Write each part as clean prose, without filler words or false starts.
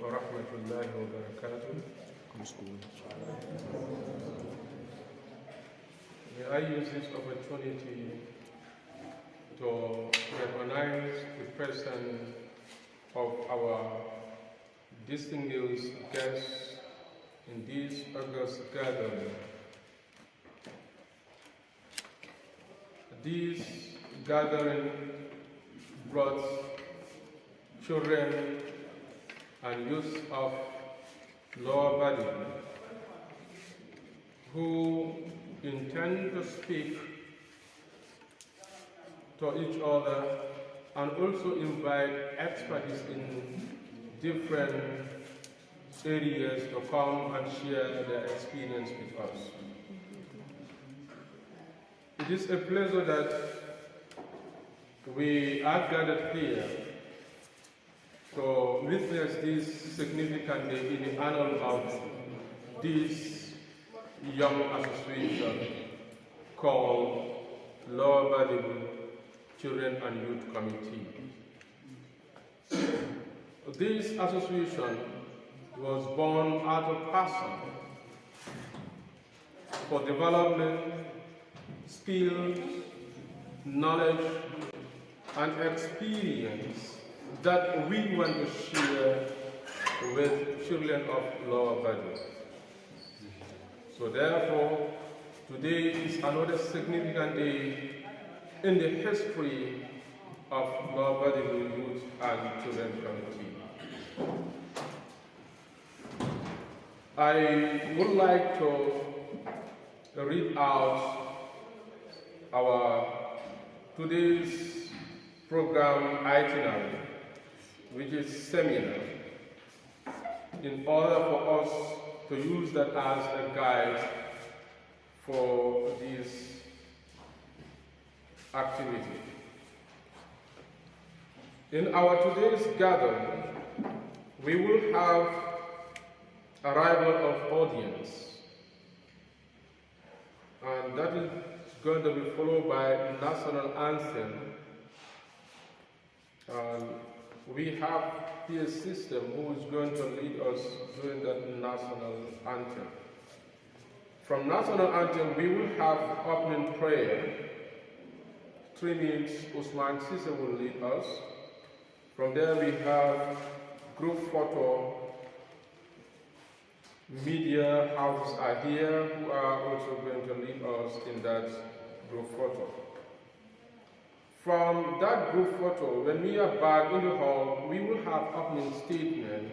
ورحمة الله وبركاته. May I use this opportunity to recognize the presence of our distinguished guests in this august gathering. This gathering brought children and youth of Lower Body who intend to speak to each other and also invite experts in different areas to come and share their experience with us. It is a pleasure that we are gathered here to witness this significant day in the honor of this young association called Lower Body Children and Youth Committee. This association was born out of passion for development, skills, knowledge, and experience that we want to share with children of Lower Body. So therefore, today is another significant day in the history of Lower Body Youth and Children Committee. I would like to read out our today's program itinerary, which is seminar, in order for us to use that as a guide for this activity. In our today's gathering, we will have arrival of audience, and that is going to be followed by national anthem. And we have here system who is going to lead us during that national anthem. From national anthem, we will have opening prayer. 3 minutes, Usman Sise will lead us. From there, we have group photo. Media houses are here who are also going to lead us in that group photo. From that group photo, when we are back in the hall, we will have opening statement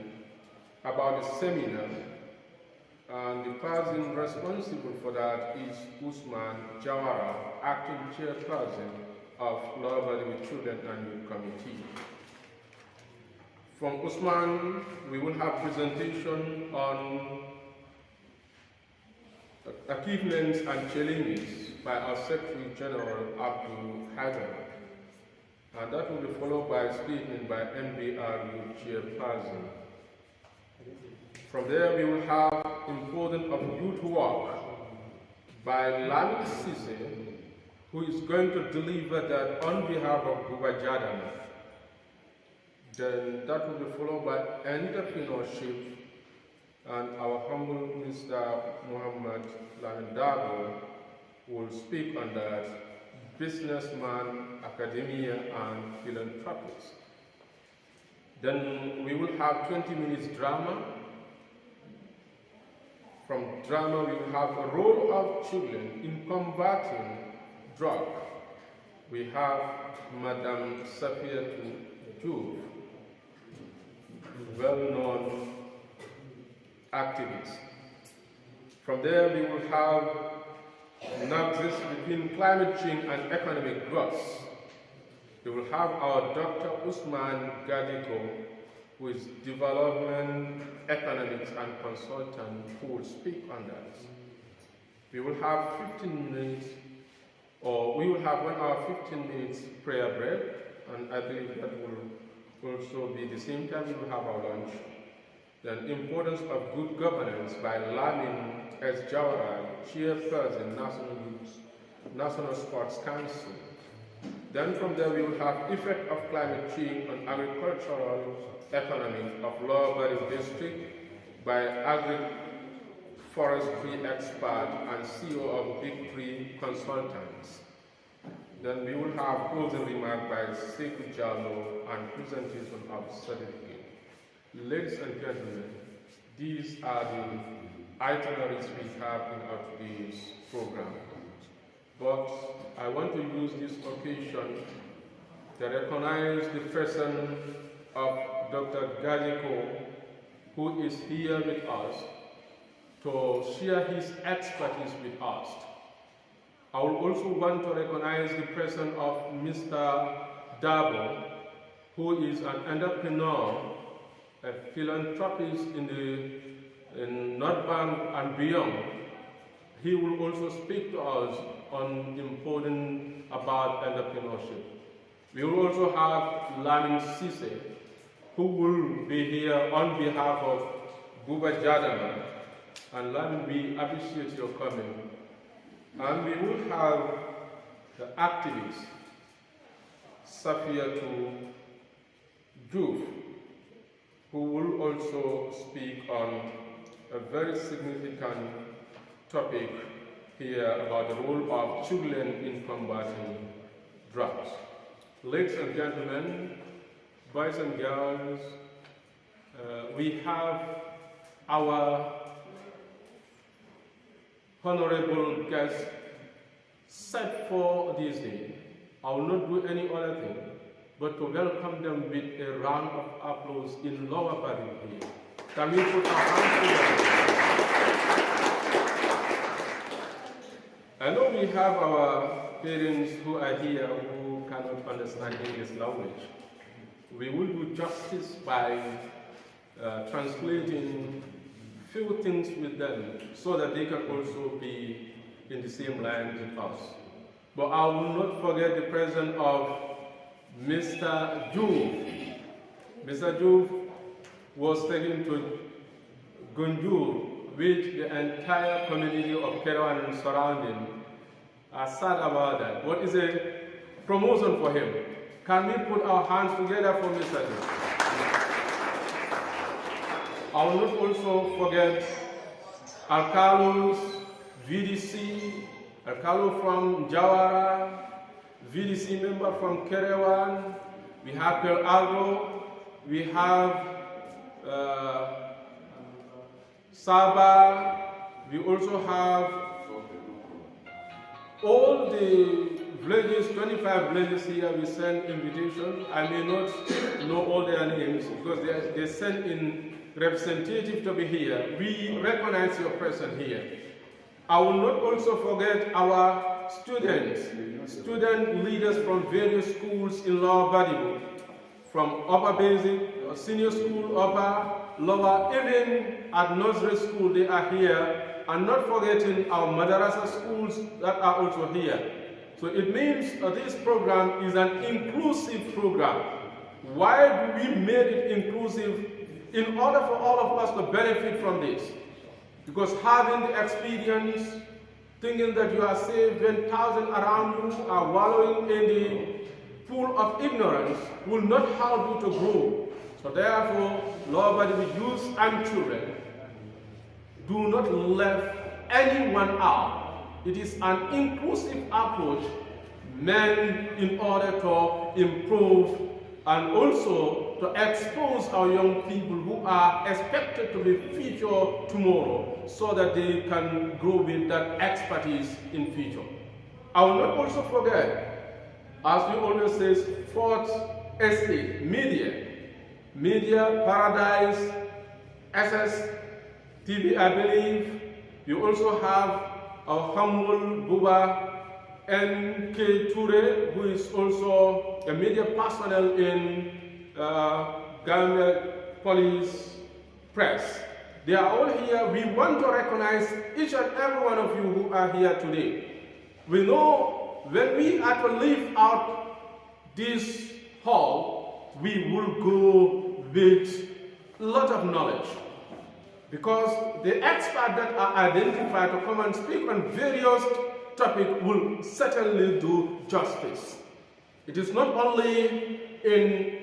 about the seminar, and the person responsible for that is Usman Jawara, acting chairperson of Lower Body with Children and Youth Committee. From Usman, we will have presentation on achievements and challenges by our Secretary General Abdul Hagar. And that will be followed by a statement by NBRU chairperson. From there, we will have importance of youth work by Lami Sise, who is going to deliver that on behalf of Buba Jadam. Then that will be followed by entrepreneurship, and our humble Mr. Muhammad Lamindago will speak on that, businessman, academia, and philanthropist. Then we will have 20 minutes drama. From drama, we will have a role of children in combating drug. We have Madam Safiatou Diouf, well-known activist. From there, we will have nexus between climate change and economic growth. We will have our Dr. Usman Gadiko, who is development, economics, and consultant, who will speak on that. We will have 15 minutes, or we will have 1 hour, 15 minutes prayer break, and I believe that will also be the same time we will have our lunch. The importance of good governance by Lamin S. Jawara, chairperson, National Sports Council. Then from there we will have effect of climate change on agricultural economy of Lower Bari District by agroforestry expert and CEO of Big Tree Consultants. Then we will have closing remark by Sekou Jallo and presentation of certificate. Ladies and gentlemen, these are the itineraries we have in our today's program. But I want to use this occasion to recognize the presence of Dr. Gadiko, who is here with us to share his expertise with us. I would also want to recognize the presence of Mr. Dabo, who is an entrepreneur, a philanthropist in North Bank and beyond. He will also speak to us on important about entrepreneurship. We will also have Lamin Sise, who will be here on behalf of Buba Jadama. And Lamin, we appreciate your coming. And we will have the activist, Safiatou Diouf, who will also speak on a very significant topic here about the role of children in combating drugs. Ladies and gentlemen, boys and girls, we have our honorable guests set for this day. I will not do any other thing but to welcome them with a round of applause in Lower Bari here. Can we put our hands together? I know we have our parents who are here who cannot understand English language. We will do justice by translating few things with them so that they can also be in the same line with us. But I will not forget the presence of Mr. Diouf. Mr. Diouf was taken to Gunjur with the entire community of Kerewan and surrounding. I'm sad about that. What is a promotion for him? Can we put our hands together for Mr. Diouf? I will not also forget Alcalos, VDC, Alcalo from Jawara, VDC member from Kerewan, we have Pel Agro, we have Saba, we also have all the villages, 25 villages here. We send invitation. I may not know all their names because they send in representative to be here. We recognize your presence here. I will not also forget our student leaders from various schools in Lower Badibu, from upper basic, senior school, upper, lower, even at nursery school they are here, and not forgetting our madrasa schools that are also here. So it means this program is an inclusive program. Why do we make it inclusive? In order for all of us to benefit from this. Because having the experience, thinking that you are safe when thousands around you are wallowing in the pool of ignorance will not help you to grow. So therefore, Lord, with youth and children, do not leave anyone out. It is an inclusive approach meant in order to improve and also to expose our young people who are expected to be future tomorrow so that they can grow with that expertise in future. I will not also forget, as we always say, fourth estate, media, paradise, SS, TV, I believe. You also have our humble Buba N.K. Ture, who is also a media personnel in Gambia Police Press. They are all here. We want to recognize each and every one of you who are here today. We know when we are to leave out this hall, we will go with a lot of knowledge. Because the experts that are identified to come and speak on various topics will certainly do justice. It is not only in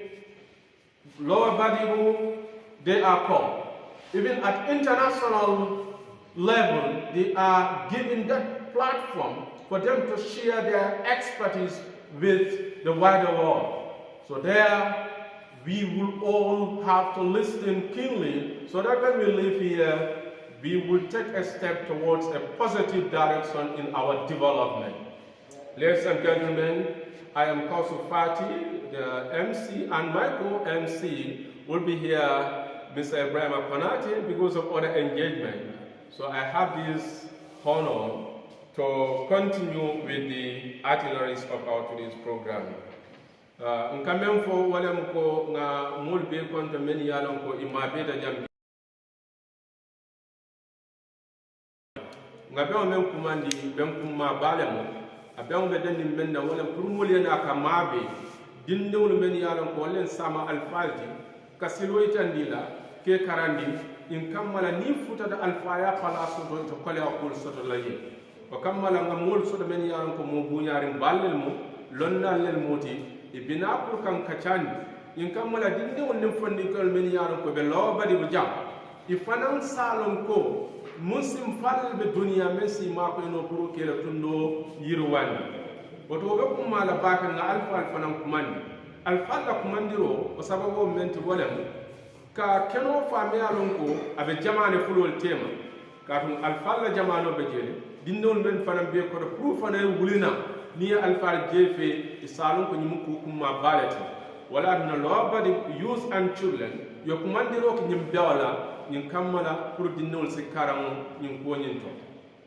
Lower Badibu they are called. Even at international level, they are given that platform for them to share their expertise with the wider world. So there, we will all have to listen keenly so that when we live here, we will take a step towards a positive direction in our development. Ladies and gentlemen, I am Kausu Fati, the MC, and my co-MC will be here, Mr. Ibrahim Apanati, because of other engagement. So I have this honor to continue with the itineraries of our today's program. Nkamem fo wala mko nga mulbe konta men yalon ko imabe da jam nga be men kumandi ben kuma balemo aben be den men na wala pour mol na ka mabe dindewul men yalon ko len sama alfalti kasilo itandila ke karandi in kammala ni futa da alfaya palaso do to kole akul soto laye o kammala nga mol soto men yalon ko mo buñarim ballel mo lonnal lel moti ibina pour kan kacani in kammala dinde wonne fondi kol men yaron ko be law badi bu jam ifanan salon ko muslim fal be dunya mesi ma ko no pour ke la tundo yirwani woto be kuma la bakan na alfa fanan kumandi alfa la kumandiro o sababu menti wolem ka keno fami yaron ko abe jamane fulol tema ka tum alfa la jamano be jeli dindol men fanan be ko pour fanan wulina ni alfar jefe isalun ko nyum ko kuma balati wala na loba de youth and children yo kumandiro ko nyim dawala nyim kammala pour dinnol se karam nyim ko nyinto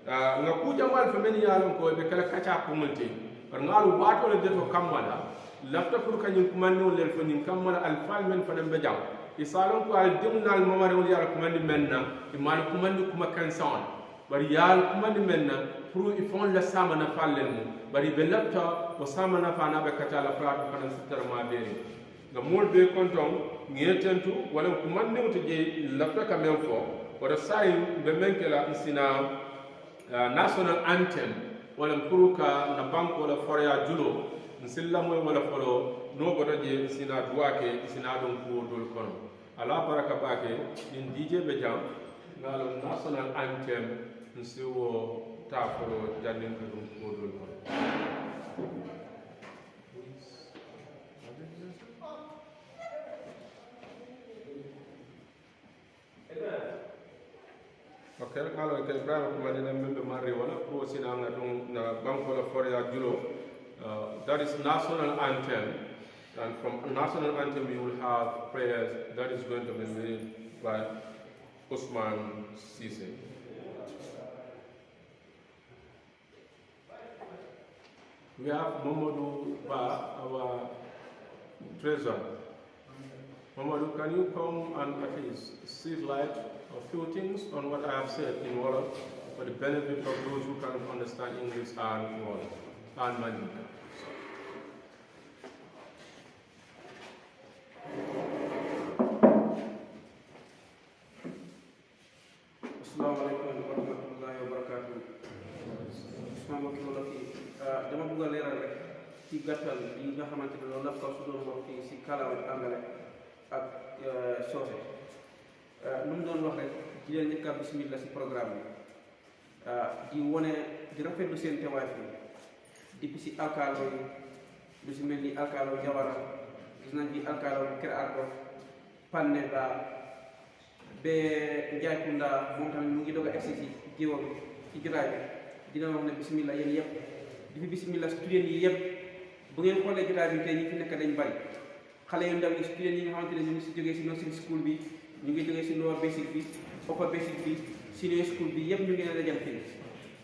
nga ku jamal fa men yalon ko be kala kacha ko multe par ngalu wato le deto kammala lafta pour ka nyim kumandiro le fa nyim kammala alfal men fa be jam isalun ko al dimnal mamare wal yalla kumandi menna imal kumandi kuma kansan bari yal kumandi menna pour ils font la samana fallen bari be lapta o samana fana be katala prat fana sitter ma beri nga mol be konton ngetentu wala ko man ne je lapta ka men fo wala sai be menkela isina national anthem wala pour ka na banko wala forya julo nsilla moy wala folo no goto je isina duwake isina don ko dol kono ala baraka bake in dj be jam ngalo national anthem nsiwo taforo jandin ko dum ko dol kono. Okay, kalau ke Ibrahim ko madina membe mari wala ko sina nga dum na banko la forya julo that is national anthem, and from national anthem we will have prayers that is going to be led by Usman Sise. We have Mamadou Ba, our treasurer. Mamadou, can you come and at least shed light a few things on what I have said in Wolof for the benefit of those who can understand English and Wolof and Mandinka? Assalamu alaikum wa rahmatullahi wa barakatuh. Dama bëgg a leeral rek ci gàttal yi nga xamante ne loolu la ko su doon wax fii si kàllaama angale ak soose nu mu doon wax rek di leen njëkk a bismillah si programme bi di wone di rafetlu seen teewaay fii depuis si alkaalo yi lu si mel ni alkaalo Jawara gis nañ fi alkaalo Kër Ardo Panne ba be Njaay Kunda moom tamit mu ngi doog a egsi si jiwam ci jotaay bi dina wax ne bismillah yéen yëpp di fi bismillah student yi yëpp bu ngeen xoolee jotaay bi tey ñi fi nekk dañ bari xale yu ndaw yi student yi nga xamante ne ñu ngi si jógee si nursery school bi ñu ngi jógee si lower basic bi upper basic bi senior school bi yëpp ñu ngi leen dajal fii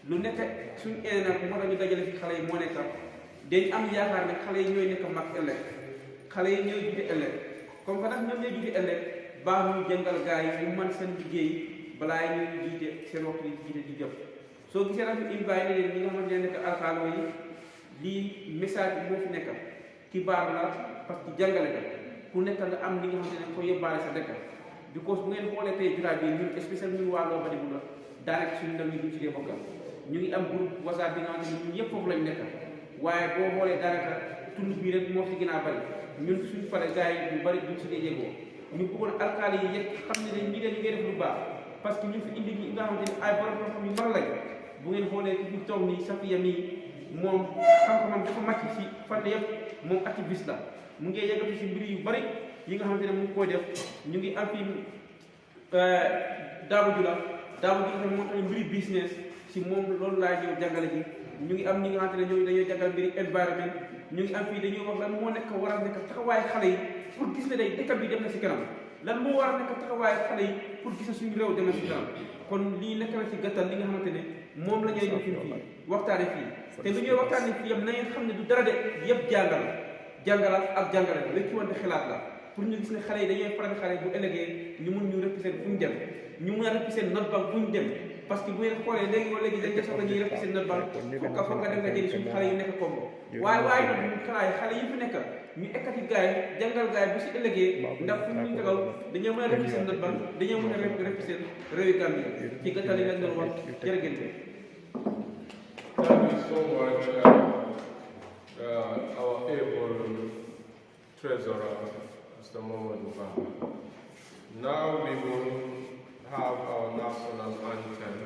lu nekk suñu eene nag moo tax ñu dajale fi xale yi moo nekk dañ am yaakaar ne xale yi ñooy nekk mag ëllëg xale yi ñooy juddi ëllëg comme que nag ñoom ñooy juddi ëllëg baax ñu jàngal gars yi ñu man seen liggéey balaa ñuy jiite seen waxtu yi jiite di jëf soo gisee nag ñu invité leen ñi nga xamante ne nekk alkaalo yi lii message bi moo fi nekk xibaar la parce que jàngale ka ku nekk nga am li nga xamante ne ko yóbbaale sa dëkk because bu ngeen xoolee tey jotaay bi ñun spécial ñun waa Lower Badibu la daanaka suñu ndaw ñi duñ ci dee bokk ñu ngi am groupe WhatsApp bi nga xamante ne ñun ñëpp foofu lañ nekk waaye boo xoolee daanaka tund bii rek moo fi gën a bari ñun suñu pare gars yi ñu bari duñ si dee jéegoo ñu bëggoon alkaali yi yëpp xam ne dañ ñi dee ñu ngi def lu baax parce que ñu fi indi ñi nga xamante ni ay borom xam-xam yu mag lañ bu ngeen xoolee ki fi toog nii Safiya mii moom xam-xamam dafa màcc si fànn yëpp moom activiste la mu ngi yëngatu si mbir yu bari yi nga xamante ne mu ngi koy def ñu ngi am fi daabu ju xam moom tamit mbiri business si moom loolu laa ñëw jàngale ji ñu ngi am ñi nga xamante ne ñooñu dañoo jàngal mbiri environnement ñu ngi am fii dañuy wax lan moo nekk war a nekk taxawaay xale yi pour gis ne day dëkk bi dem na si kanam lan moo war a nekk taxawaay xale yi pour gis ne suñu réew dem na si kanam kon lii nekk na ci gàttal li nga xamante ne moom la ñooy ñëw fii waxtaane fii te lu ñuy waxtaane fii yam na ngeen xam ne du dara de yëpp jàngala ak jàngale wécci wante xalaat la pour ñu gis ne xale yi dañuy faral xale bu ëllëgee ñu mun ñu représenter fu ñu dem ñu mun a représenter notre banque fu ñu dem parce que bu ngeen xoolee léegi wala léegi dañ ko soxla ñuy représenter notre banque foog nga dem nga jëli suñu xale yu nekk Congo waaye nag ñu xale yi fi nekk ñu ekkati gaay jàngal gaay bu si ëllëgee ndax fu ñu tegal dañoo mën a représenter notre banque dañoo mën a représenter réewi Gambie ci gàttal yi lañ doon wax jërë ngeen jëf. Thank you so much, our able treasurer, Mr. Mohamed Muhammad. Now we will have our national anthem.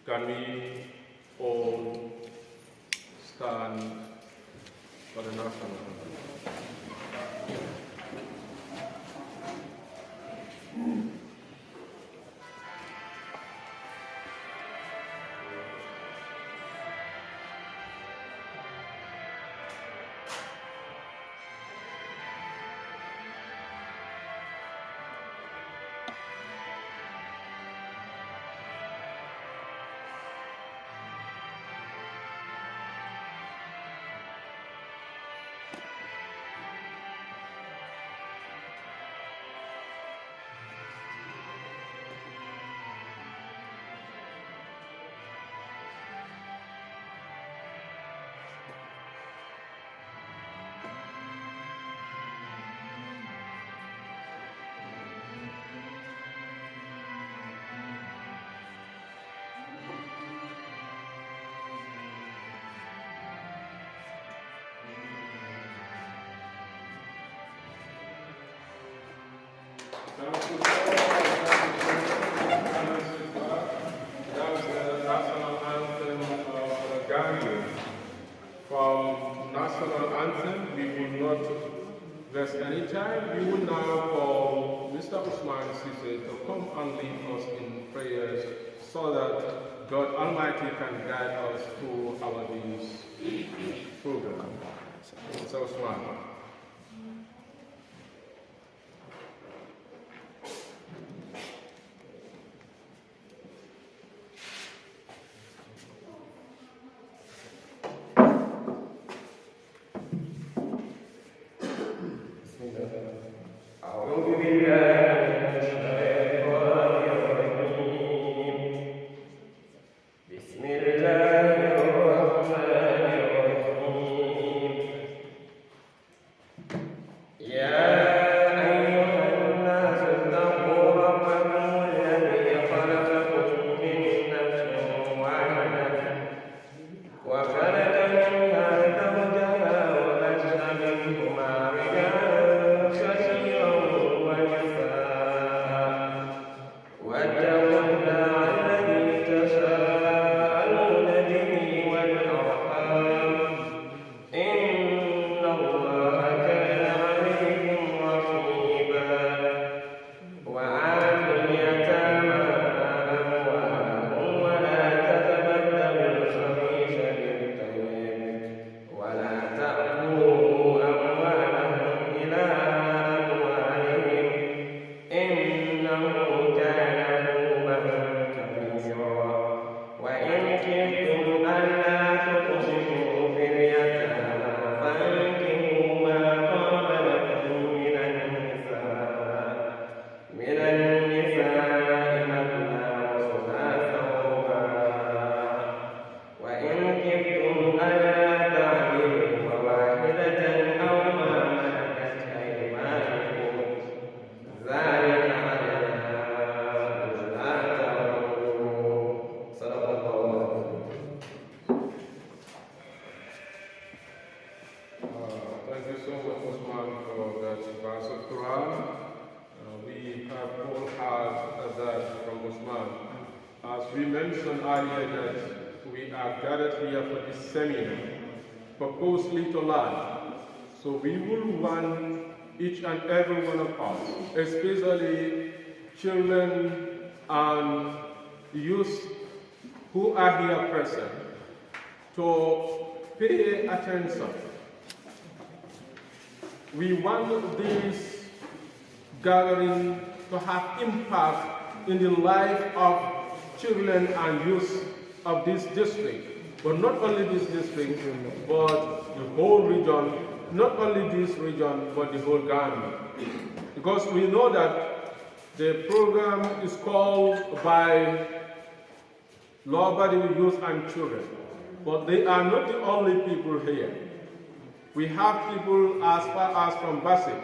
Can we all stand for the national anthem? That was the national anthem of Gambia. From national anthem, we will not waste any time. We will now call Mr. Usman Sise to come and lead us in prayers so that God Almighty can guide us through our day's program. Mr. Usman. As we mentioned earlier that we are gathered here for this seminar, purposely to learn. So we will want each and every one of us, especially children and youth who are here present, to pay attention. We want this gathering to have impact in the life of children and youth of this district, but not only this district, but the whole region, not only this region, but the whole Ghana. Because we know that the program is called by law-abiding youth and children, but they are not the only people here. We have people as far as from Bassett.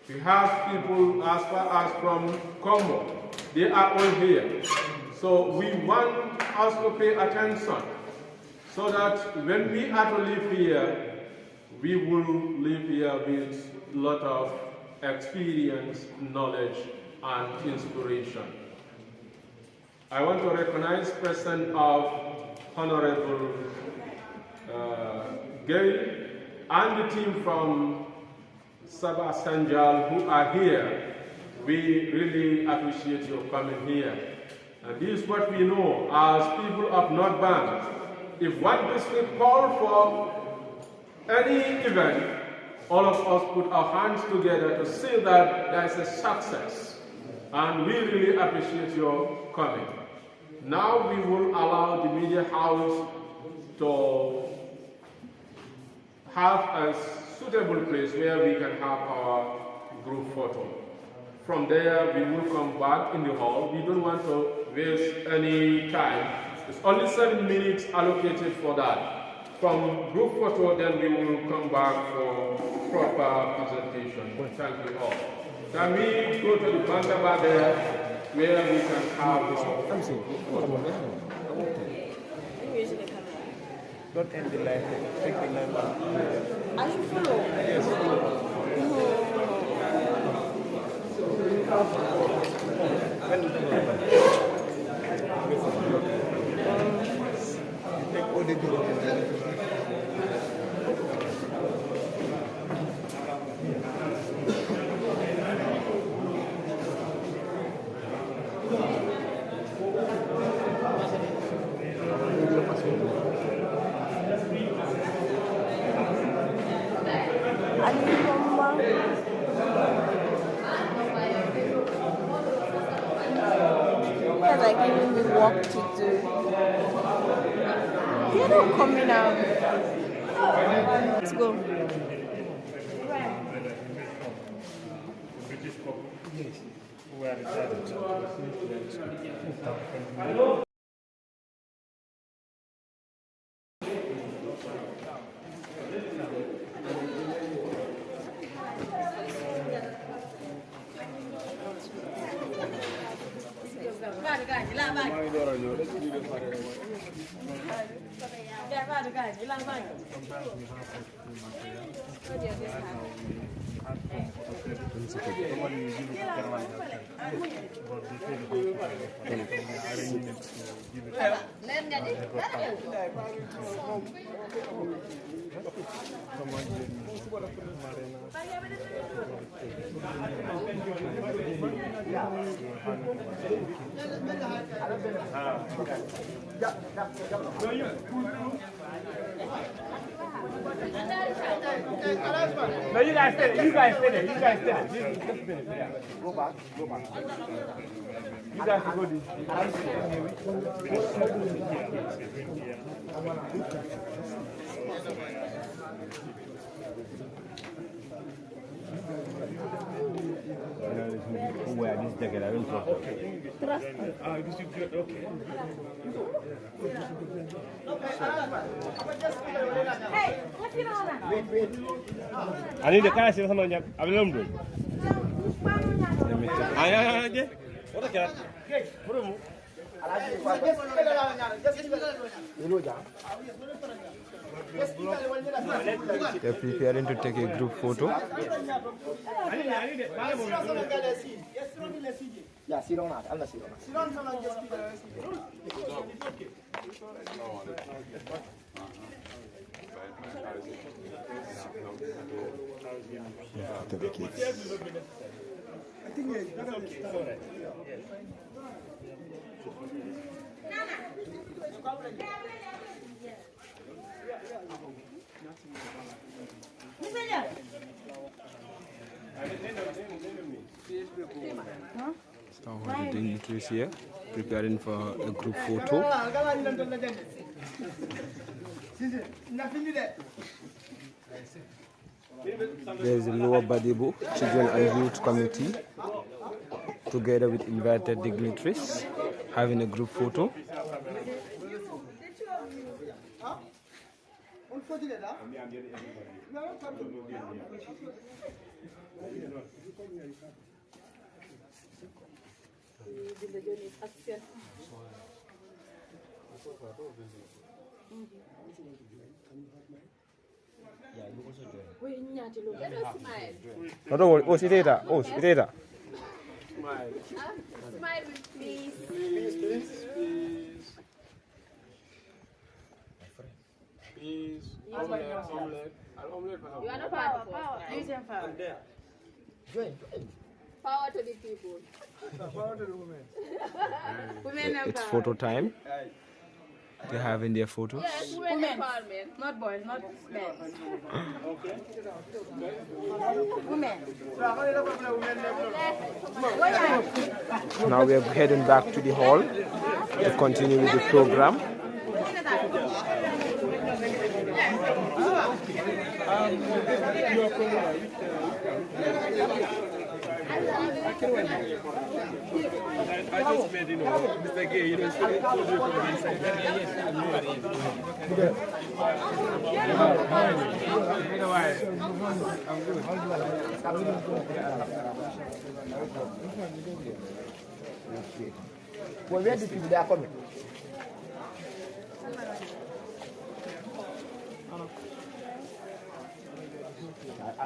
We have people as far as from Congo. They are all here. So we want us to pay attention so that when we are to live here, we will live here with a lot of experience, knowledge, and inspiration. I want to recognize the presence of Honorable Gail and the team from Sabah Sanjal who are here. We really appreciate your coming here. And this is what we know as people of North Bank. If one district calls for any event, all of us put our hands together to see that there is a success. And we really appreciate your coming. Now we will allow the media house to have a suitable place where we can have our group photo. From there, we will come back in the hall. We don't want to waste any time. It's only 7 minutes allocated for that. From group photo, then we will come back for proper presentation. Thank you all. Can we go to the Bantaba there, where we can have this one? Don't end the life. Take the life out. I should follow. Yes, follow. Take all the documents. Like giving me work to do. They're not coming out. Let's go. Yes. Where is that? No, you guys stay there. You guys stay there. You guys stay there. Go back. Go back. You guys go this. Where this jacket? I don't trust you. This is good. Okay. Hey, what's going on? Wait. I need the car. See something. I'm going to do. Let me check. What a cat. They're preparing to take a group photo. Yeah, sit on that. Allah sit on that. To the kids. Some of the dignitaries here preparing for a group photo. There is a Lower Badibu Children and Youth Committee together with invited dignitaries having a group photo. No, don't worry. Oh, sit there. Oh, sit there. Smile with peace. Peace. Omelette. You are not part of power. Power to the people. Power to the women. It's photo time. They're having their photos. Yes, women empowerment. Not boys, not men. Women. Now we're heading back to the hall to continue with the program. I just made, Mr. Gay, Well, where did people they are coming?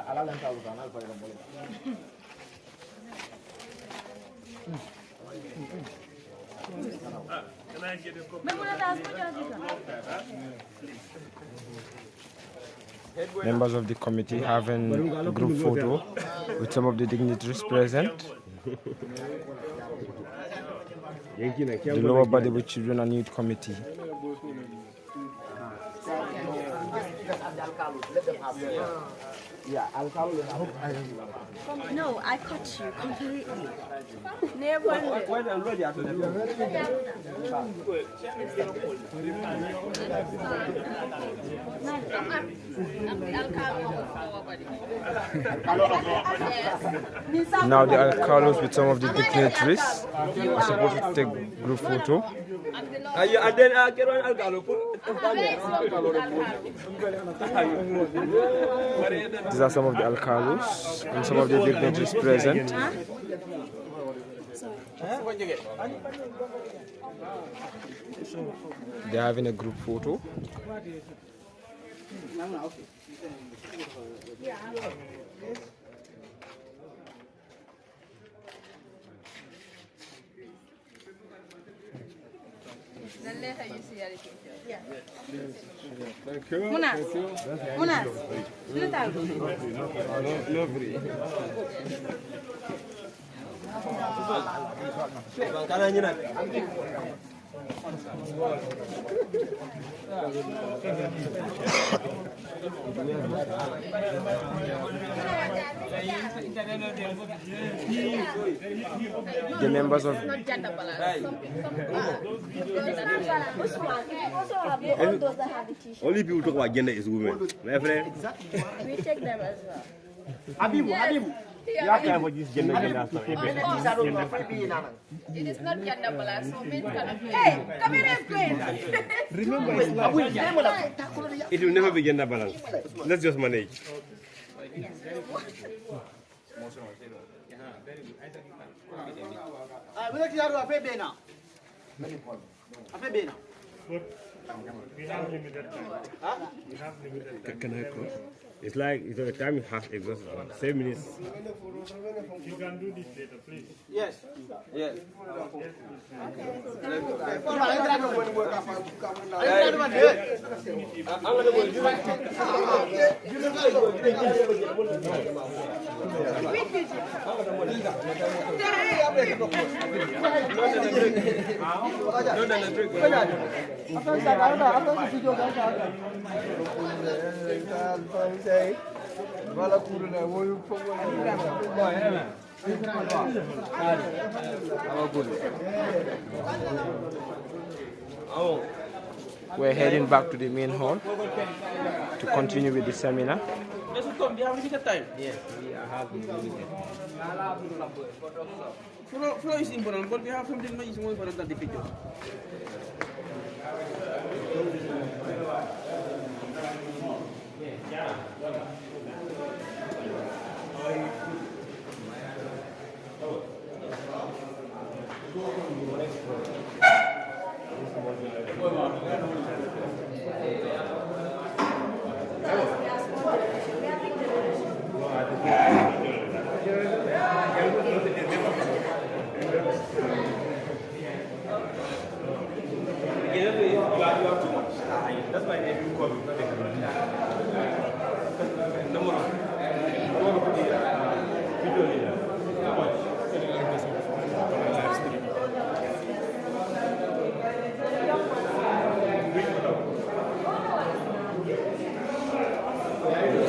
Allow them to look. I'll put it on. Members of the committee having a group photo with some of the dignitaries present. The Lower Badibu Children and Youth Committee. Yeah, I'll call you. No, I cut you completely. Now the alcalos with some of the dignitaries are supposed to take group photo. These are some of the alcalos and some of the dignitaries present. They're having a group photo. Then later you see everything. Yeah. Thank you. Munas. Munas. Lovely. The members of Not gender balance. All those that have the t-shirt. Only people talk about gender is women. My friend, We take them as well. Habibu. you have time for this gender stuff. It is not gender balance. So men cannot. Hey, come here, please. It will never be gender balance. Let's just manage. Can I call? It's like the time has exhausted. 7 minutes. You can do this later, please. Yes. Yes. We're heading back to the main hall to continue with the seminar. Yes, come. Do you have limited time? Yes, we have limited. Flow is important, but we have something much more important than the picture.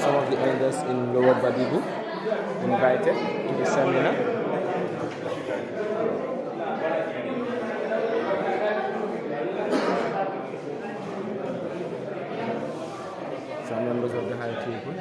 Some of the elders in Lower Badibu invited to the seminar. Some members of the high table.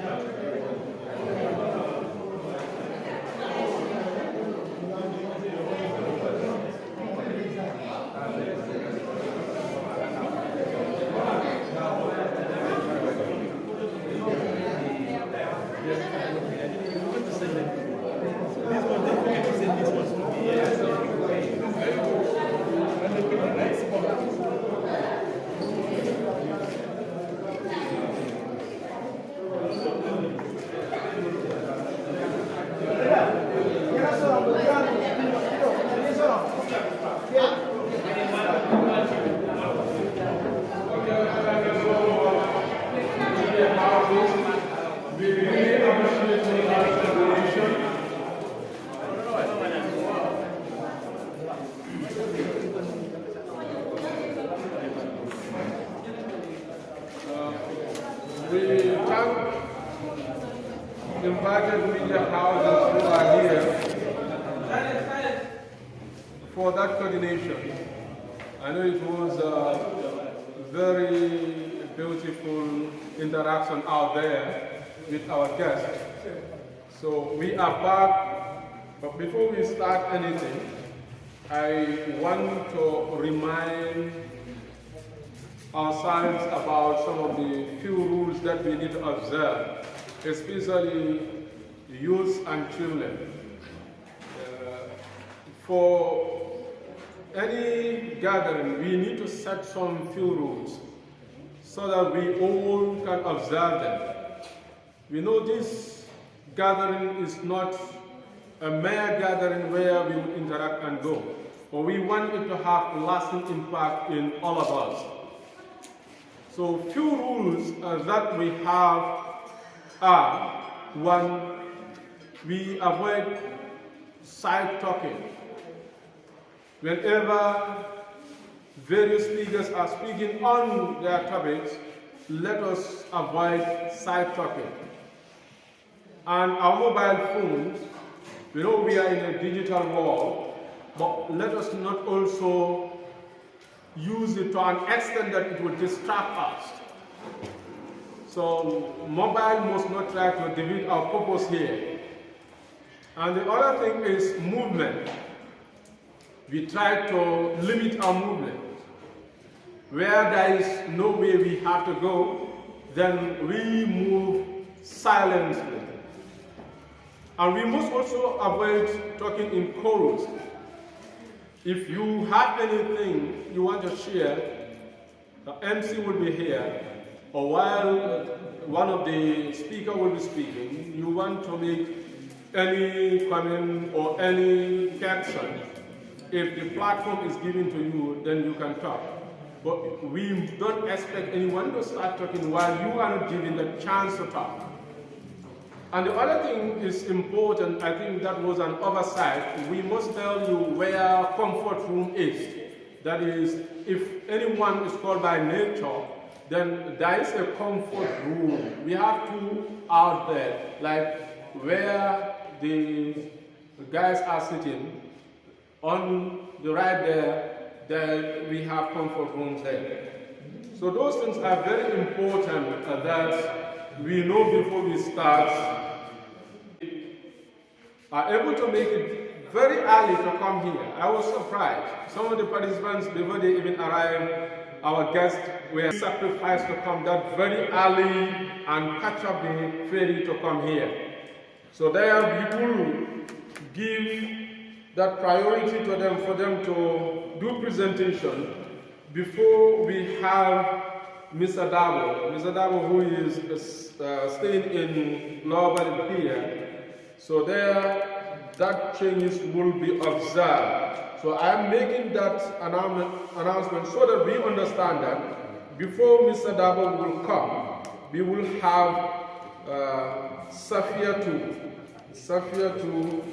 We thank invited media houses who are here for that coordination. I know it was a very beautiful interaction out there with our guests. So we are back, but before we start anything, I want to remind ourselves about some of the few rules that we need to observe, especially youth and children. For any gathering, we need to set some few rules so that we all can observe them. We know this gathering is not a mere gathering where we will interact and go, but we want it to have a lasting impact in all of us. So few rules that we have are, one, we avoid side talking. Whenever various speakers are speaking on their topics, let us avoid side talking. And our mobile phones, we know we are in a digital world, but let us not also use it to an extent that it will distract us. So mobile must not try to defeat our purpose here. And the other thing is movement. We try to limit our movement. Where there is no way we have to go, then we move silently. And we must also avoid talking in chorus. If you have anything you want to share, the MC will be here, or while one of the speakers will be speaking, you want to make any comment or any caption, if the platform is given to you, then you can talk. But we don't expect anyone to start talking while you are not given the chance to talk. And the other thing is important, I think that was an oversight. We must tell you where comfort room is. That is, if anyone is called by nature, then there is a comfort room. We have two out there, like where the guys are sitting. On the right there we have comfort rooms there. So those things are very important that we know before we start. Are able to make it very early to come here. I was surprised. Some of the participants, before they even arrived, our guests were sacrificed to come that very early and catch up the ferry to come here. So there we will give that priority to them for them to do presentation before we have Mr. Dabo. Mr. Dabo, who is staying in Lower Valley here. So there, that changes will be observed. So I'm making that announcement so that we understand that before Mr. Dabo will come, we will have Safia to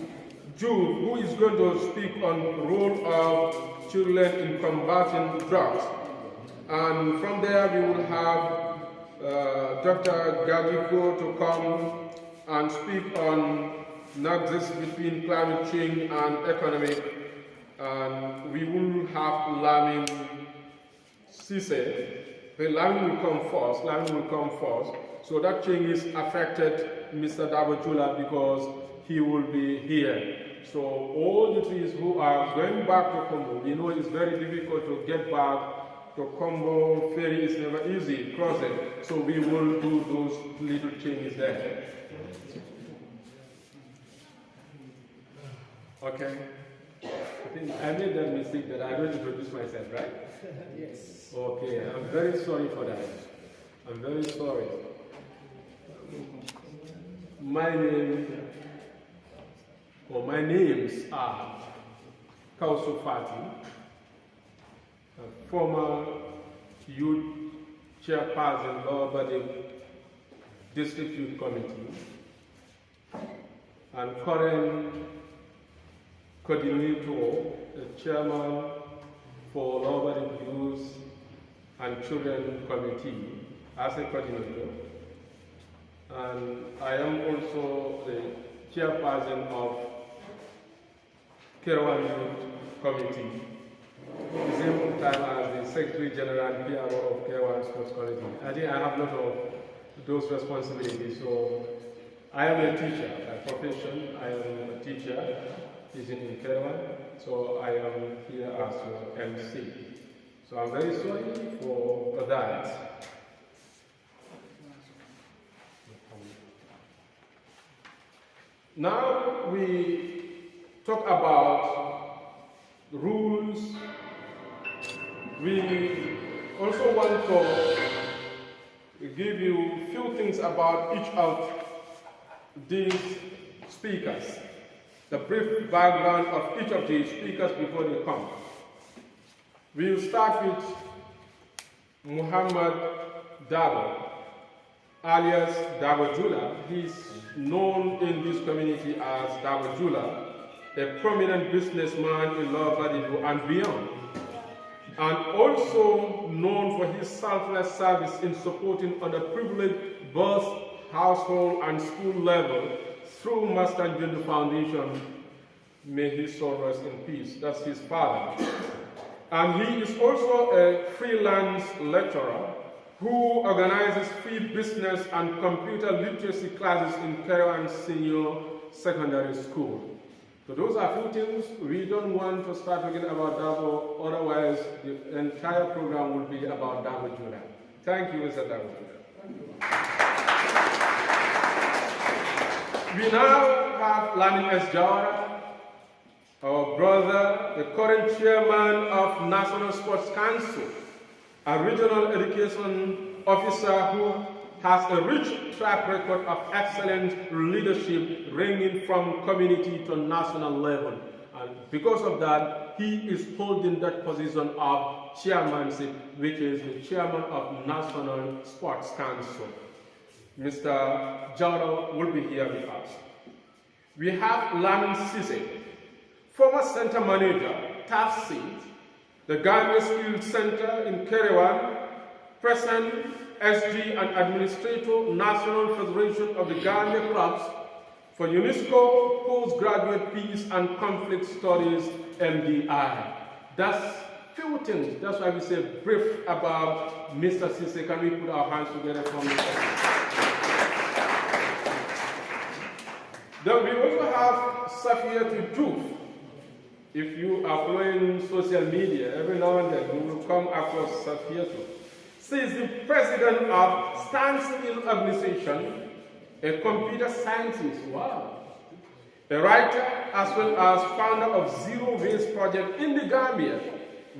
Jude, who is going to speak on the role of children in combating drugs. And from there we will have Dr. Gagiko to come and speak on nexus between climate change and economic. And we will have Lamin Sise. Lamin will come first. So that change is affected Mr. Dabajula because he will be here. So all the trees who are going back to Congo, we know it's very difficult to get back to Congo. Ferry is never easy crossing. So we will do those little changes there. Okay. I think I made that mistake that I don't introduce myself, right? Yes. Okay, I'm very sorry for that. I'm very sorry. My names are Kausu Fati, a former youth chairperson of the District Youth Committee, and current coordinator, the chairman for Lower Youth and Children Committee as a coordinator. And I am also the chairperson of Kerewan Youth Committee, at the same time as the Secretary General and PRO of Kerewan Sports Committee. I think I have a lot of those responsibilities. So I am a teacher by profession. I am a teacher teaching in Kerewan. So I am here as your MC. So I'm very sorry for that. Now we talk about rules. We also want to give you a few things about each of these speakers, the brief background of each of these speakers before they come. We'll start with Muhammad Dabo, alias Dabajula. He's known in this community as Dabajula, a prominent businessman in Lower Valley and beyond, and also known for his selfless service in supporting underprivileged both household and school level through Master Njundu Foundation. May his soul rest in peace. That's his father. And he is also a freelance lecturer who organizes free business and computer literacy classes in Kerewan Senior Secondary School. So those are few things. We don't want to start talking about Dabo, otherwise the entire program will be about Dabo Jula. Thank you, Mr. Dabo Jula. We now have Lamin S. Jawara, our brother, the current chairman of National Sports Council, a regional education officer who has a rich track record of excellent leadership ranging from community to national level. And because of that, he is holding that position of chairmanship, which is the chairman of National Sports Council. Mr. Jaro will be here with us. We have Lamin Sise, former center manager, Taft Seat, the Gambia Skills Center in Kerewan, present SG and administrator, National Federation of the Gambia Clubs for UNESCO Postgraduate Peace and Conflict Studies, MDI. That's few things. That's why we say brief about Mr. Sise. Can we put our hands together for Mr. Then we also have Safia Tuduf. If you are following social media, every now and then you will come across Safia Tuduf. She is the president of Standstill Organization, a computer scientist, wow, a writer as well as founder of Zero Waste Project in the Gambia,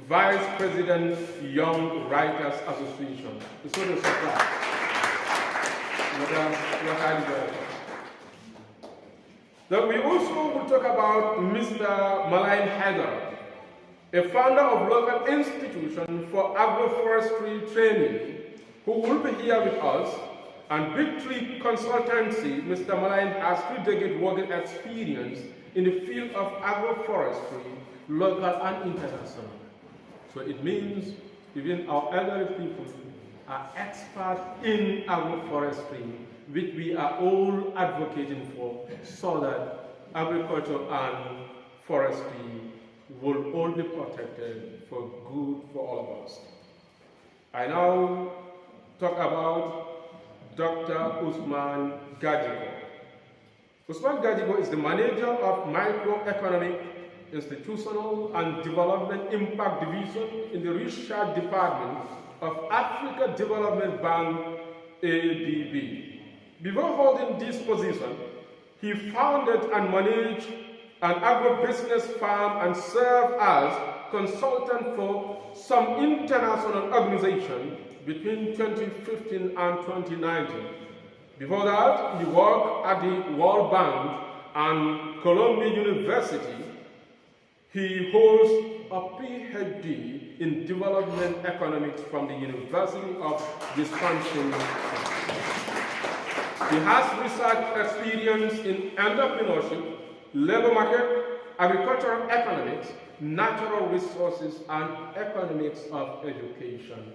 Vice President, Young Writers Association. It's not a surprise. Madam, you're highly welcome. Then we also will talk about Mr. Malayan Haidar, a founder of local institution for agroforestry training, who will be here with us, and Big Tree Consultancy. Mr. Malayan has 3-decade working experience in the field of agroforestry, local and international. So it means even our elderly people are experts in agroforestry, which we are all advocating for, so that agriculture and forestry will all be protected for good for all of us. I now talk about Dr. Usman Gadjigo. Usman Gadjigo is the manager of Microeconomic, Institutional and Development Impact Division in the Research Department of Africa Development Bank, ADB. Before holding this position, he founded and managed an agribusiness farm and served as consultant for some international organizations between 2015 and 2019. Before that, he worked at the World Bank and Columbia University. He holds a PhD in development economics from the University of Wisconsin. He has research experience in entrepreneurship, labor market, agricultural economics, natural resources, and economics of education.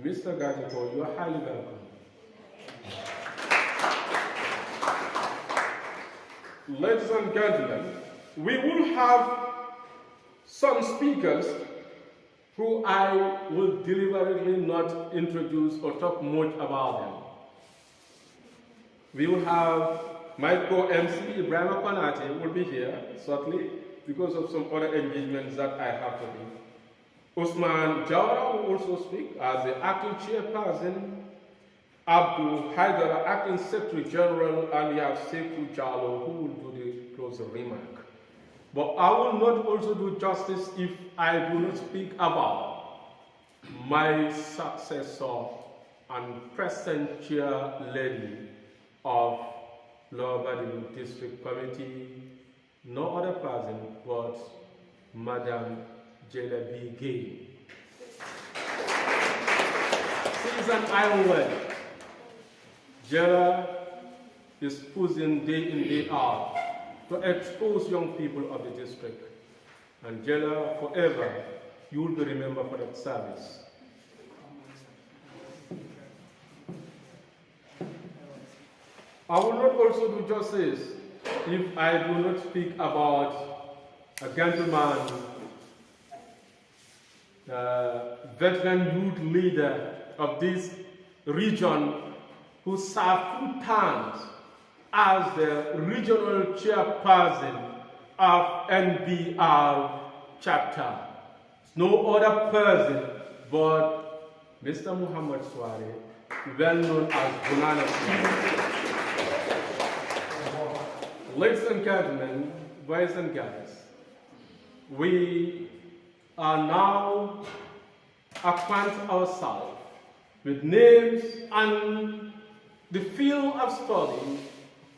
Mr. Gadjigo, you are highly welcome. Ladies and gentlemen, we will have some speakers who I will deliberately not introduce or talk much about them. We will have my co-MC, Ibrahim Panati, will be here shortly because of some other engagements that I have to do. Usman Jawara will also speak as the acting chairperson, Abdul Haidara, acting secretary general, and we have Sekou Jalo, who will do the closing remark. But I will not also do justice if I do not speak about my successor and present chair lady of Lower Badibu District Committee, no other person but Madam Jela B. Gay. She is an iron lady. Jela is pushing day in, day out to expose young people of the district. And Jela, forever, you will be remembered for that service. I will not also do justice if I do not speak about a gentleman, veteran youth leader of this region who served 2 terms as the regional chairperson of NBR chapter. No other person but Mr. Muhammad Sware, well known as Bunana Sware. Ladies and gentlemen, boys and girls, we are now acquaint ourselves with names and the field of study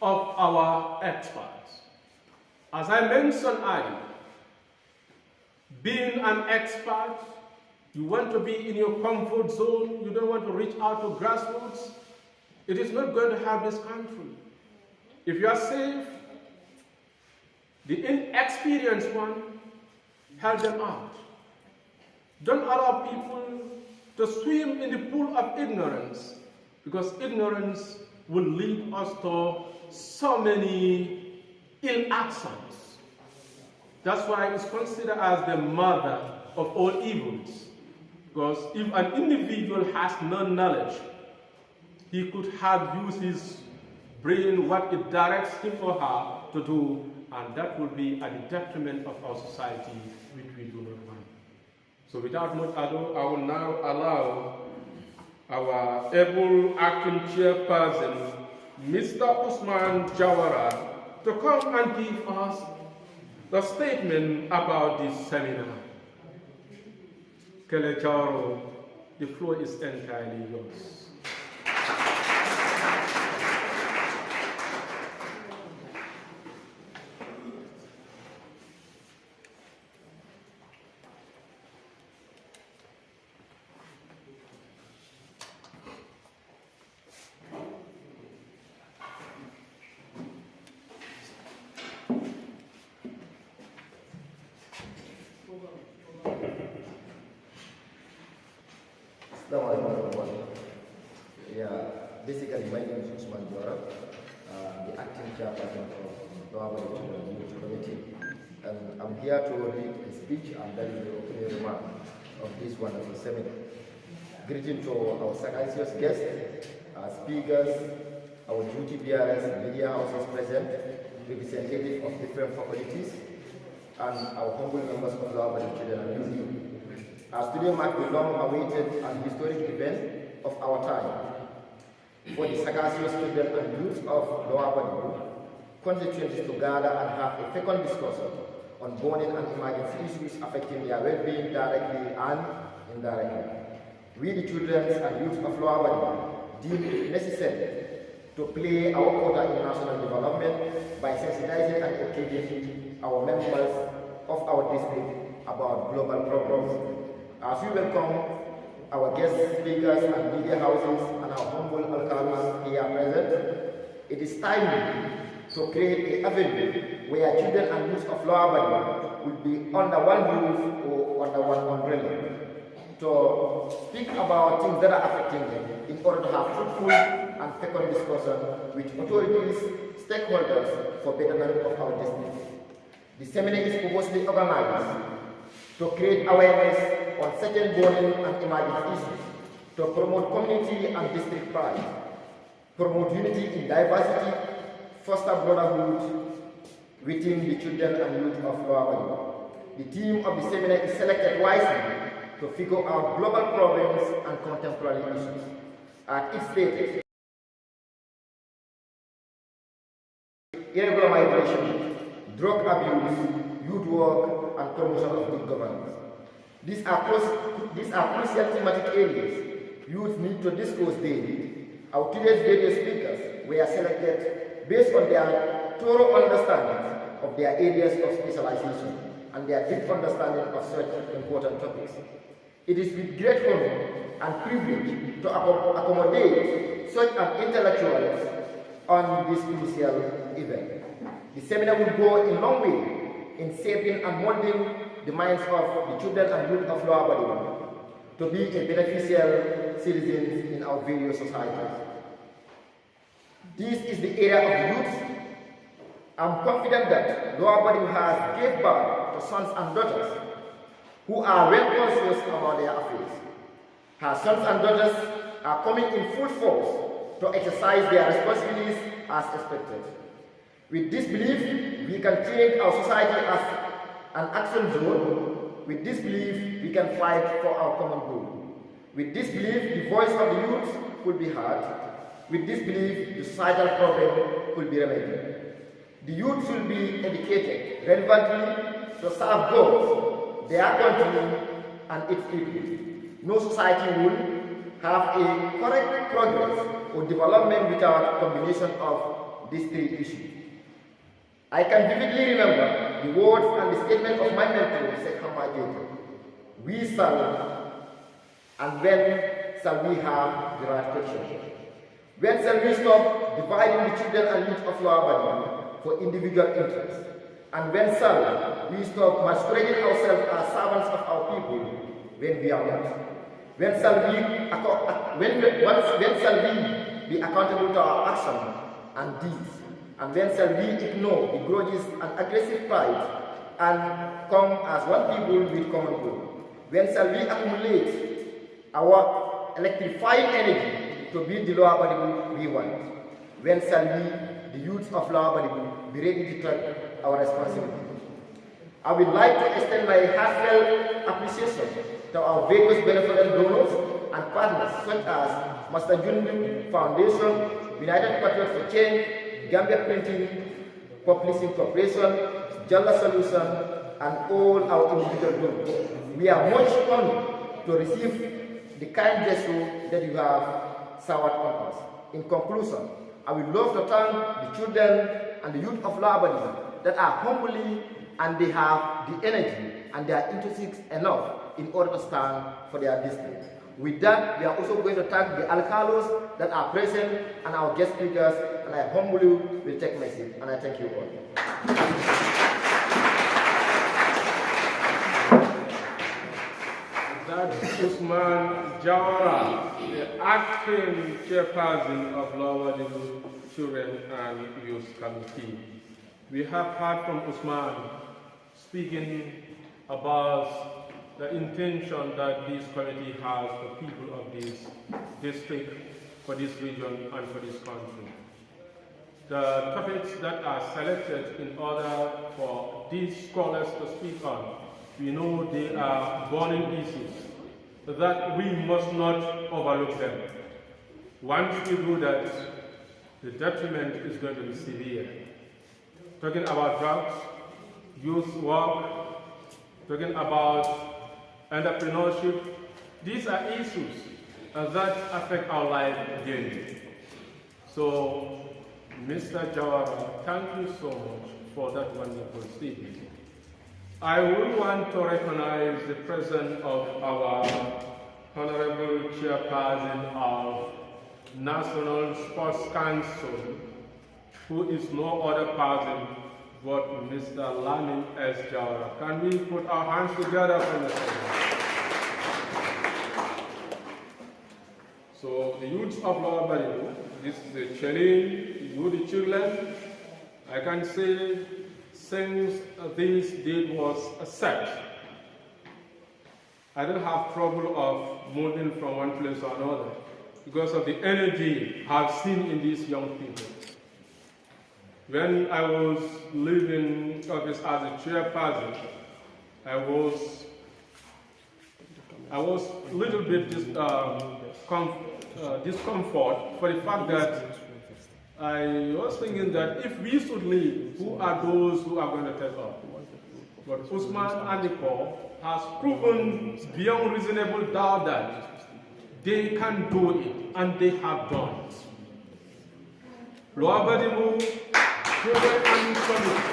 of our experts. As I mentioned earlier, being an expert, you want to be in your comfort zone, you don't want to reach out to grassroots, it is not going to help this country. If you are safe, the inexperienced one, help them out. Don't allow people to swim in the pool of ignorance, because ignorance will lead us to so many ill actions. That's why it's considered as the mother of all evils. Because if an individual has no knowledge, he could have used his brain, what it directs him or her to do, and that will be at the detriment of our society, which we do not want. So without much ado, I will now allow our able acting chairperson, Mr. Usman Jawara, to come and give us the statement about this seminar. Kele Jawara, the floor is entirely yours. Yeah, basically my name is Usman Jawara, the acting chairperson of the Lower Youth Committee, and I'm here to read a speech and then the opening remark of this wonderful seminar. Greeting to our sagacious guests, our speakers, our duty bearers, media houses present, representatives of different faculties, and our humble members of the Lower Children and Youth. As today marks the long-awaited and historic event of our time, for the sagacious students and youth of Lower Body constituents to gather and have a fecund discussion on burning and emergency issues affecting their well-being directly and indirectly. We, the children and youth of Lower Body, deem it necessary to play our quota in national development by sensitizing and educating our members of our district about global problems. As we welcome our guest speakers and media houses and our humble alcaldes here present, it is time to create an avenue where children and youth of Lower Body will be under one roof or under one umbrella, to speak about things that are affecting them in order to have fruitful and fecund discussion with authorities, stakeholders for betterment of our district. The seminar is purposely organized to create awareness on certain burning and emerging issues, to promote community and district pride, promote unity in diversity, foster brotherhood within the children and youth of Lower Body. The theme of the seminar is selected wisely to figure out global problems and contemporary issues. At its stated, irregular migration, drug abuse, youth work, and promotion of good governance. These are crucial thematic areas youth need to discuss daily. Our today's various speakers were selected based on their thorough understanding of their areas of specialization and their deep understanding of such important topics. It is with great honor and privilege to accommodate such an intellectuals on this crucial event. The seminar will go a long way in shaping and molding the minds of the children and youth of Lower Body to be a beneficial citizens in our various societies. This is the era of the youth. I'm confident that Lower Body has gave birth to sons and daughters who are well conscious about their affairs. Her sons and daughters are coming in full force to exercise their responsibilities as expected. With this belief, we can take our society as an action zone. With this belief, we can fight for our common goal. With this belief, the voice of the youth will be heard. With this belief, the societal problem will be remedied. The youth will be educated relevantly, to serve God, their country, and its people. No society will have a correct progress or development without a combination of these three issues. I can vividly remember the words and the statement of my mentor, Sheikh Hamad. We shall, and when shall we have the right question? When shall we stop dividing the children and youth of our body for individual interests? And when shall we stop masquerading ourselves as servants of our people when we are not? When shall we be accountable to our actions and deeds? And when shall we ignore the grudges and aggressive pride and come as one people with common goal? When shall we accumulate our electrifying energy to build the Lower Badibu we want? When shall we, the youth of Lower Badibu, be ready to take our responsibility? I would like to extend my heartfelt appreciation to our various benevolent donors and partners such as Master Jundu Foundation, United Patriots for Change, Gambia Printing, Publishing Corporation, Jalla Solution, and all our individual donors. We are much honored to receive the kind gesture that you have showered on us. In conclusion, I would love to thank the children and the youth of Labadism that are humbly and they have the energy and they are intrinsic enough in order to stand for their district. With that, we are also going to thank the alcalos that are present and our guest speakers, and I humbly will take my seat, and I thank you all. That's Usman Jawara, the acting chairperson of Lower Level Children and Youth Committee. We have heard from Usman speaking about the intention that this committee has for people of this district, for this region, and for this country. The topics that are selected in order for these scholars to speak on, we know they are burning issues, that we must not overlook them. Once we do that, the detriment is going to be severe. Talking about drugs, youth work, talking about entrepreneurship, these are issues that affect our life daily. So, Mr. Jawara, thank you so much for that wonderful statement. I would want to recognize the presence of our Honorable Chairperson of National Sports Council, who is no other person but Mr. Lamin S. Jawara. Can we put our hands together for Mr. So the youth of Lower Balibu, this is the challenge, you the children. I can say since this date was set, I don't have trouble of moving from one place to another because of the energy I've seen in these young people. When I was leaving office as a chairperson, I was a little bit discomfort for the fact that I was thinking that if we should leave, who are those who are going to take up? But Usman Andiko has proven beyond reasonable doubt that they can do it, and they have done it. Lower Badibu Children and Committee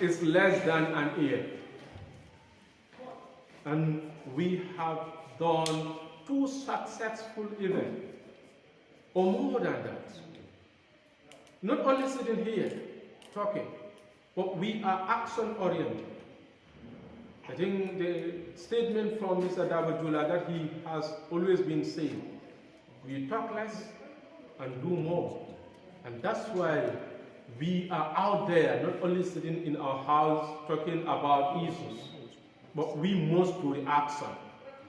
is less than an year. And we have done 2 successful events, or more than that. Not only sitting here talking, but we are action-oriented. I think the statement from Mr. Dabajula that he has always been saying, we talk less and do more. And that's why we are out there, not only sitting in our house talking about issues, but we must do the action.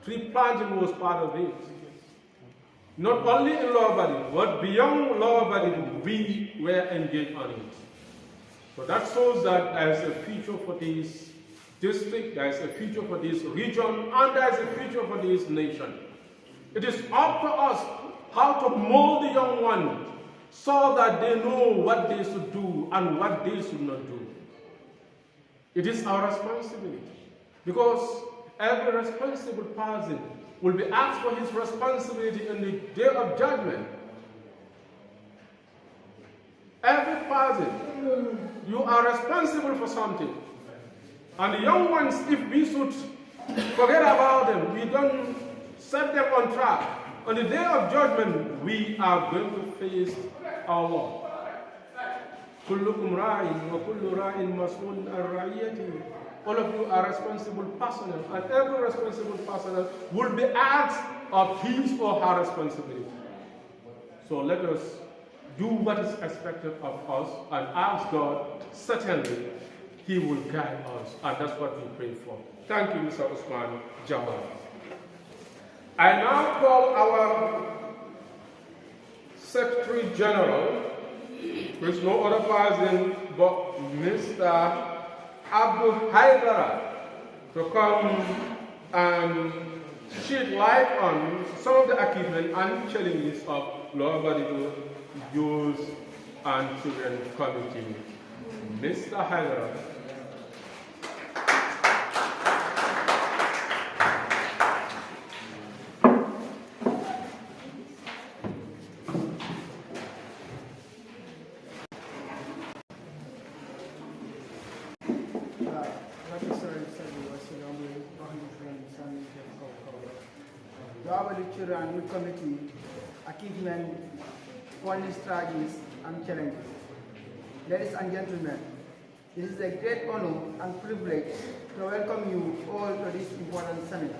Tree planting was part of it. Not only in Lower Badibu, but beyond Lower Badibu, we were engaged on it. So that shows that there is a future for this district, there is a future for this region, and there is a future for this nation. It is up to us how to mold the young ones so that they know what they should do and what they should not do. It is our responsibility, because every responsible person will be asked for his responsibility in the day of judgment. Every person, you are responsible for something. And the young ones, if we should forget about them, we don't set them on track, on the day of judgment, we are going to face our Lord. كلكم راع وكل راع مسؤول عن رعيته. All of you are responsible personnel, and every responsible personnel will be asked of his or her responsibility. So let us do what is expected of us and ask God. Certainly, He will guide us, and that's what we pray for. Thank you, Mr. Usman Jawad. I now call our Secretary General, who is no other person but Mr. Abdul Haidara, to come and shed light on some of the achievements and challenges of Lower Badibu Youth and Children Committee. Mr. Haidara. Children Youth Committee achievement, funding strategies and challenges. Ladies and gentlemen, it is a great honor and privilege to welcome you all to this important seminar.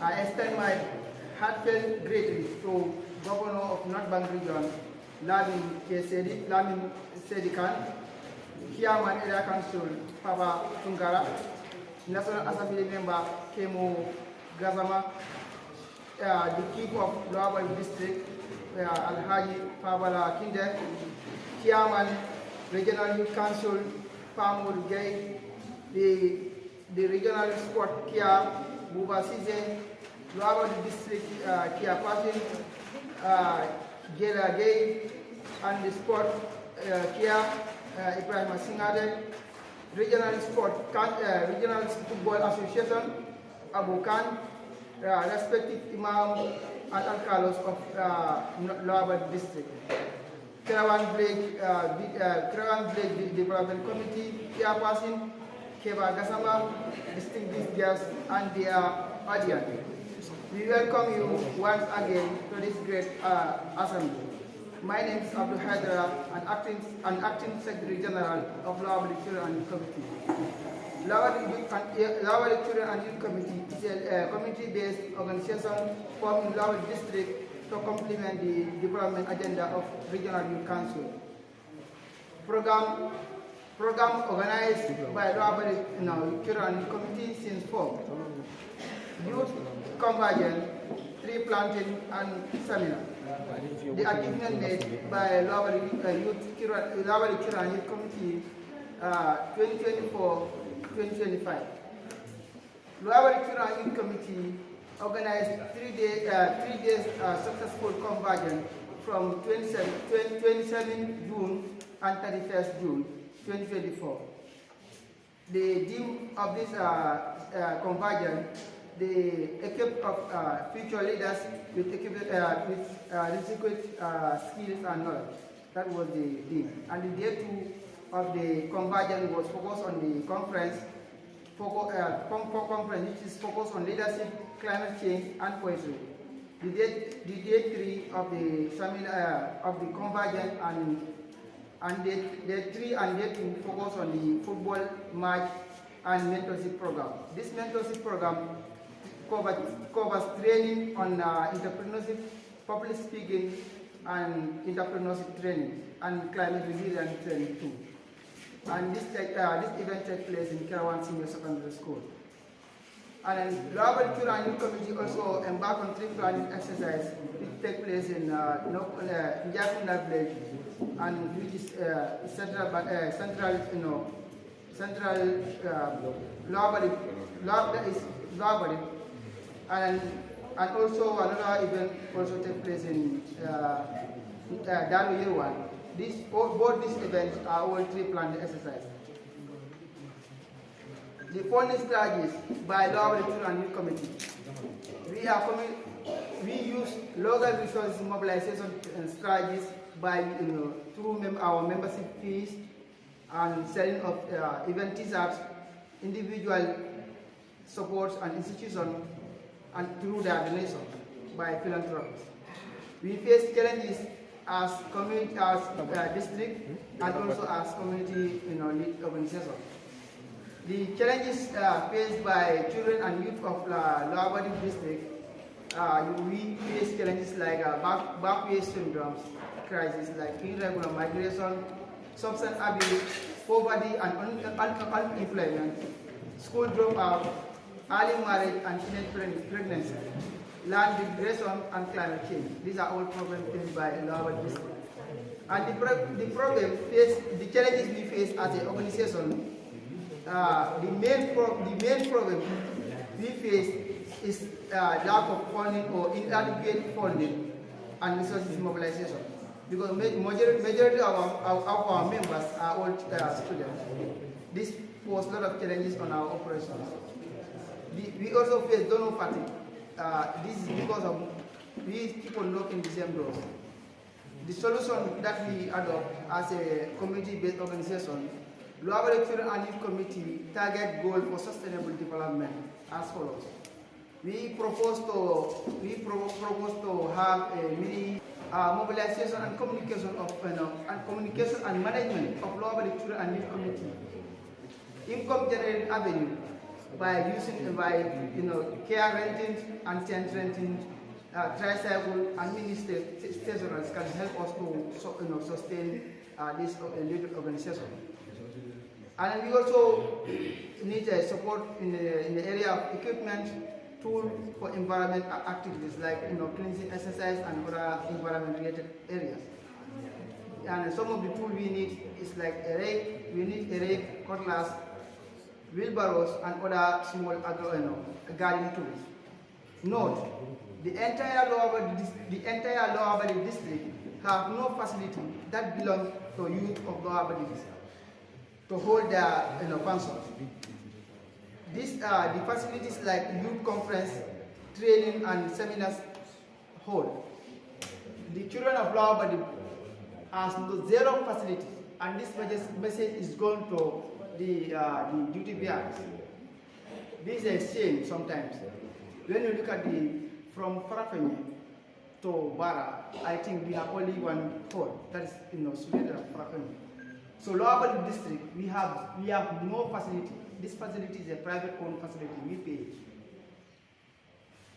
I extend my heartfelt greetings to Governor of North Bank Region, Lamin Sedikan, Chairman Area Council, Papa Tungara, National Assembly Member Kemo Gazama, the Chief of Lower District, Alhaji Fabala Kinde, Chairman Regional Youth Council, Pamul Gay, the Regional Sport Kia, Buba Size, Lower District Kia Patin, Gela Gay, and the Sport Kia, Ibrahim Singade, Regional Football Association, Abu Khan, respective Imam and Alcalos of Lower District, Kerawan Blake Development Committee, Chairperson, Keba Gasama, distinguished guests, and their audience. We welcome you once again to this great assembly. My name is Abdul Haidara, an acting Secretary General of Lower Children and Youth Committee. Lower Children and Youth Committee is a community-based organization formed in Lower District to complement the development agenda of Regional Youth Council. Program organized by Lower Children and Youth Committee since formed. Youth Convergence, Tree Planting, and Seminar. The achievement made by Lower Children and Youth Committee 2024-2025. Lower Children and Youth Committee organized 3 days successful convergence from 27 June and 31st June 2024. The theme of this convergence, the equipe of future leaders with adequate skills and knowledge. That was the theme. And the day 2 of the convergence was focused on the conference, which is focused on leadership, climate change, and poetry. The day 3 of the seminar of the convergence and day 3 and day 2 focus on the football match and mentorship program. This mentorship program covers training on entrepreneurship, public speaking, and entrepreneurship training, and climate resilience training too. And this event takes place in Kerawan Senior Secondary School. And then Lower Children and Youth Committee also embarked on trip planning exercise, which take place in Jakunda Village, and which is central Lower. And also another event also take place in Dalu Yerwan. Both these events are all tree planting exercises. the funding strategies by Lower Children and Youth Committee. We use local resources mobilization strategies by through our membership fees and selling of event t-shirts, individual supports and institutions, and through their donations by philanthropists. We face challenges as community, as district, and also as community lead organization. The challenges faced by children and youth of Lower Body district, we face challenges like backway syndromes, crises like irregular migration, substance abuse, poverty and unemployment, school dropout, early marriage and teenage pregnancy, land degradation and climate change. These are all problems faced by Lower Body district. And the challenges we face as an organization, the main problem we face is lack of funding or inadequate funding and resources mobilization. Because majority of our members are all students. This poses a lot of challenges on our operations. We also face donor fatigue. This is because of we keep on knocking the same doors. The solution that we adopt as a community-based organization, Lower Children and Youth Committee target goal for sustainable development as follows. We propose to have a mini mobilization and communication and management of Lower Children and Youth Committee. Income generating avenue by care renting and tent renting, tricycle and mini stationaries can help us to sustain this little organization. And we also need support in the area of equipment, tool for environment activities like cleansing exercise and other environment related areas. And some of the tools we need is like a rake. We need a rake, cutlass, wheelbarrows, and other small gardening tools. Note: the entire Lower Body district have no facility that belongs to youth of Lower Body district to hold their functions. These are the facilities like youth conference, training, and seminars hold. The children of Lower Body has zero facilities, and this message is going to the duty bearers. This is a shame sometimes. When you look at from Farafenye to Bara, I think we have only one hall, that is situated at Farafenye. So Lower Body district, we have no facility. This facility is a private owned facility, we pay.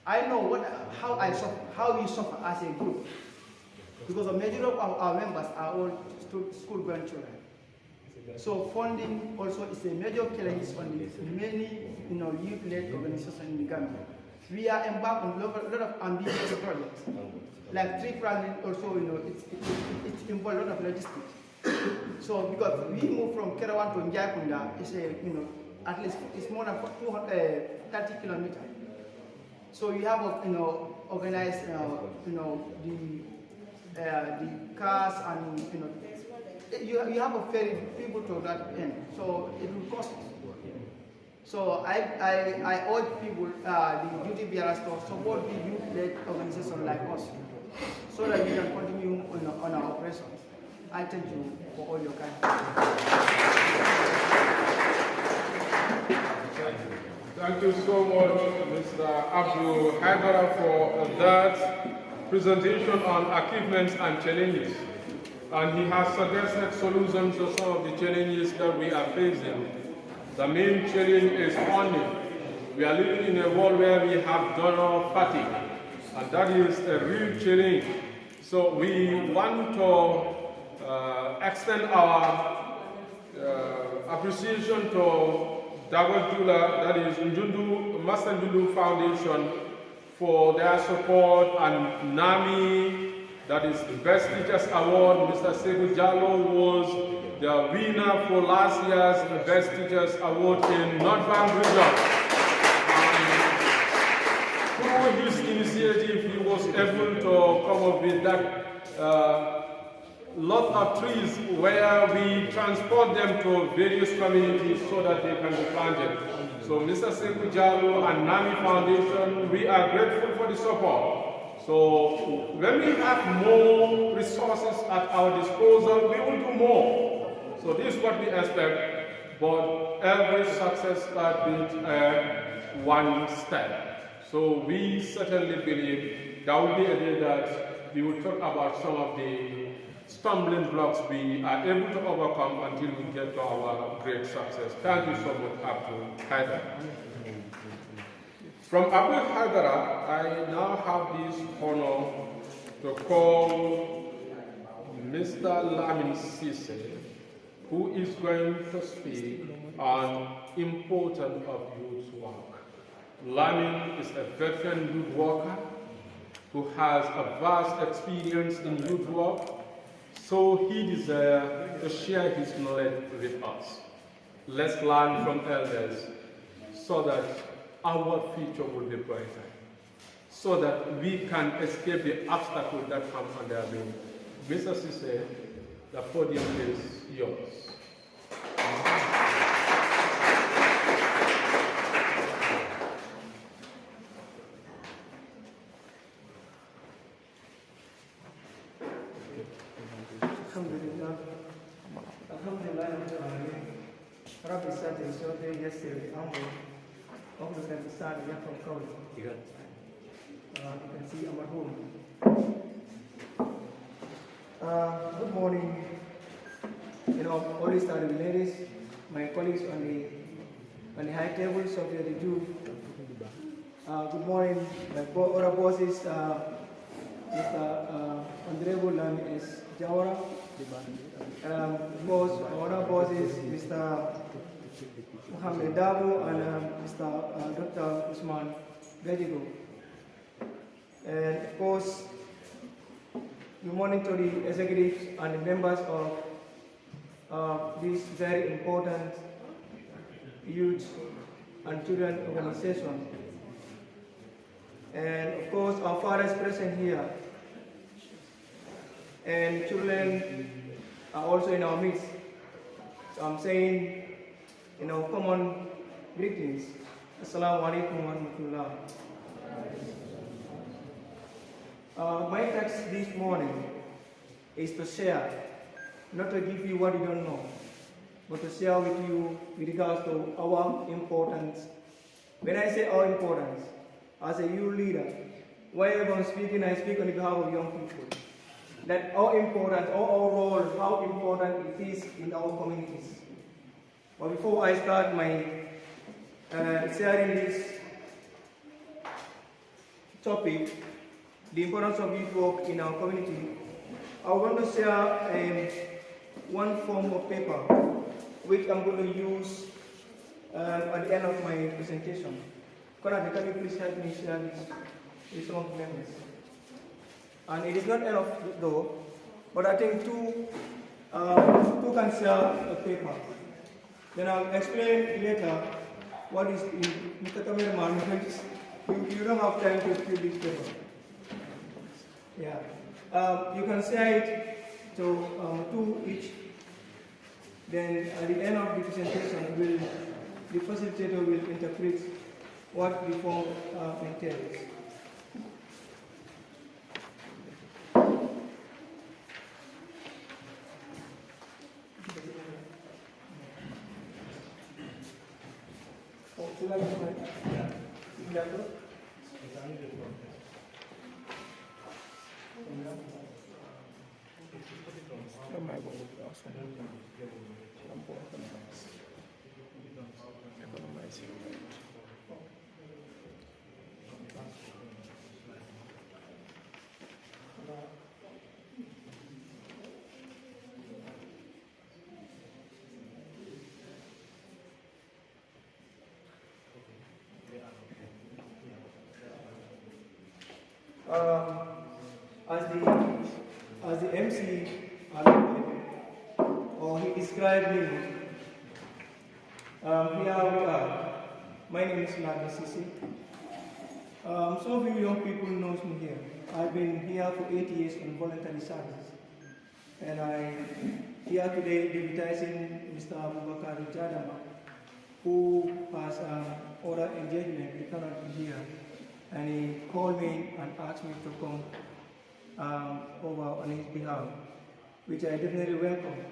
I know how we suffer as a group, because a majority of our members are all school going children. So funding also is a major challenge on many youth-led organizations in the Gambia. We are embarked on a lot of ambitious projects, like tree planting. Also, it involves a lot of logistics. So because we move from Kerawan to Njakunda, it's at least it's more than 30 kilometers. So you have organized the cars and you have a ferry people to that end. So it will cost. So I urge people, the duty bearers, to support the youth-led organization like us, so that we can continue on our operations. I thank you for all your kind. Thank you so much, Mr. Abdul Haidara, for that presentation on achievements and challenges. And he has suggested solutions to some of the challenges that we are facing. The main challenge is funding. We are living in a world where we have donor fatigue, and that is a real challenge. So we want to extend our appreciation to Dagos that is Master Njundu Foundation, for their support, and NAMI, that is the Best Teachers Award. Mr. Sekou Jallo was the winner for last year's Best Teachers Award in North Bank region. Through his initiative, he was able to come up with that lot of trees where we transport them to various communities so that they can be planted. So Mr. Sekou Jallo and NAMI Foundation, we are grateful for the support. So when we have more resources at our disposal, we will do more. So this is what we expect, but every success starts with one step. So we certainly believe that will be a day that we will talk about some of the stumbling blocks we are able to overcome until we get to our great success. Thank you so much, Abdul Haidar. From Abdul Haidar, I now have this honor to call Mr. Lamin Sise, who is going to speak on importance of youth work. Lamin is a veteran youth worker who has a vast experience in youth work, so he deserves to share his knowledge with us. Let's learn from elders so that our future will be brighter, so that we can escape the obstacles that come on their way. Mr. Sise, the podium is yours. Rabbi said in Sunday yesterday, of the Sun, from Kauri. You can see our home. Good morning. You know, all these ladies, my colleagues on the high tables of the Jew. Good morning, my other bosses, Mr. Honorable Lamis Jawara. Boss, other bosses, Mr. Mohamed Dabo and Mr. Dr. Usman Gajigo. And of course, good morning to the executives and the members of this very important youth and children organization. And of course, our fathers present here. And children are also in our midst. So I'm saying, common greetings. Assalamu alaikum wa rahmatullah. My text this morning is to share, not to give you what you don't know, but to share with you with regards to our importance. When I say our importance, as a youth leader, wherever I'm speaking, I speak on behalf of young people. That our importance, or our role, how important it is in our communities. But before I start my sharing this topic, the importance of youth work in our community, I want to share one form of paper which I'm going to use at the end of my presentation. Konate, can you please help me share this with some of the members? And it is not enough though, but I think two can share a paper. Then I'll explain later what is Mr. Cameraman. You don't have time to fill this paper. Yeah. You can share it to two each. Then at the end of the presentation, the facilitator will interpret what the form entails. As the MC or he described me, here we are. My name is Lamin Sise. Some of you young people knows me here. I've been here for 8 years on voluntary services. and I'm here today deputizing Mr. Abubakar Jadama, who has other engagement, he cannot be here, and he called me and asked me to come over on his behalf, which I definitely welcome,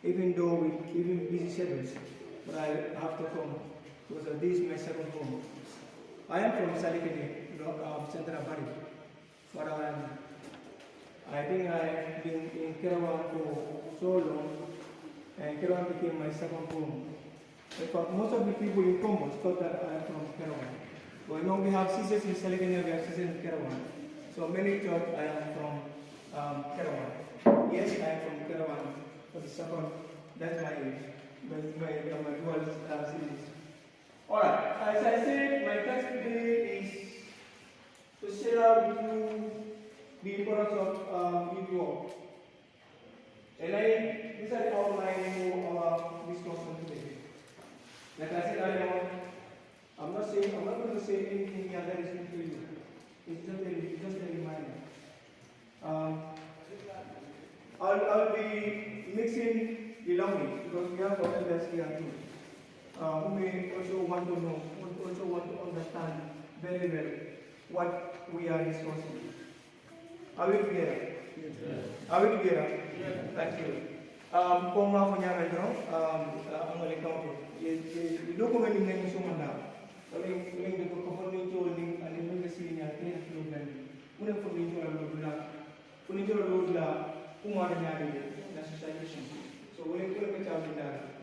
even though with even busy schedules, but I have to come because this is my second home. I am from Salikene, Central Bari, but I think I've been in Kerawan for so long, and Kerawan became my second home. In fact, most of the people in Combos thought that I am from Kerawan. But now we have sisters in Salikene, we have sisters in Kerawan. So many thought I am from Kerawan. Yes, I am from Kerawan. For the second, that's my dual citizenship. Alright, as I said, my task today is to share with you the importance of youth work. And this is the outline for our discussion today. Like I said earlier, I'm not going to say anything here that is new to you. It's just a reminder. I'll be mixing the language because we have others here too, who may also want to know, also want to understand very well what we are discussing. Are we together? Yes. Are we together? Yes. Thank you. Kung nga po niya medro, ang alikaw po. Ilo ko man yung sumanda. Kami yung ko ninyo ning alim kasi niya kaya slogan. Una po ninyo ang lodula. Kung ninyo ang lodula, kung ano niya na society. So we will get out of that.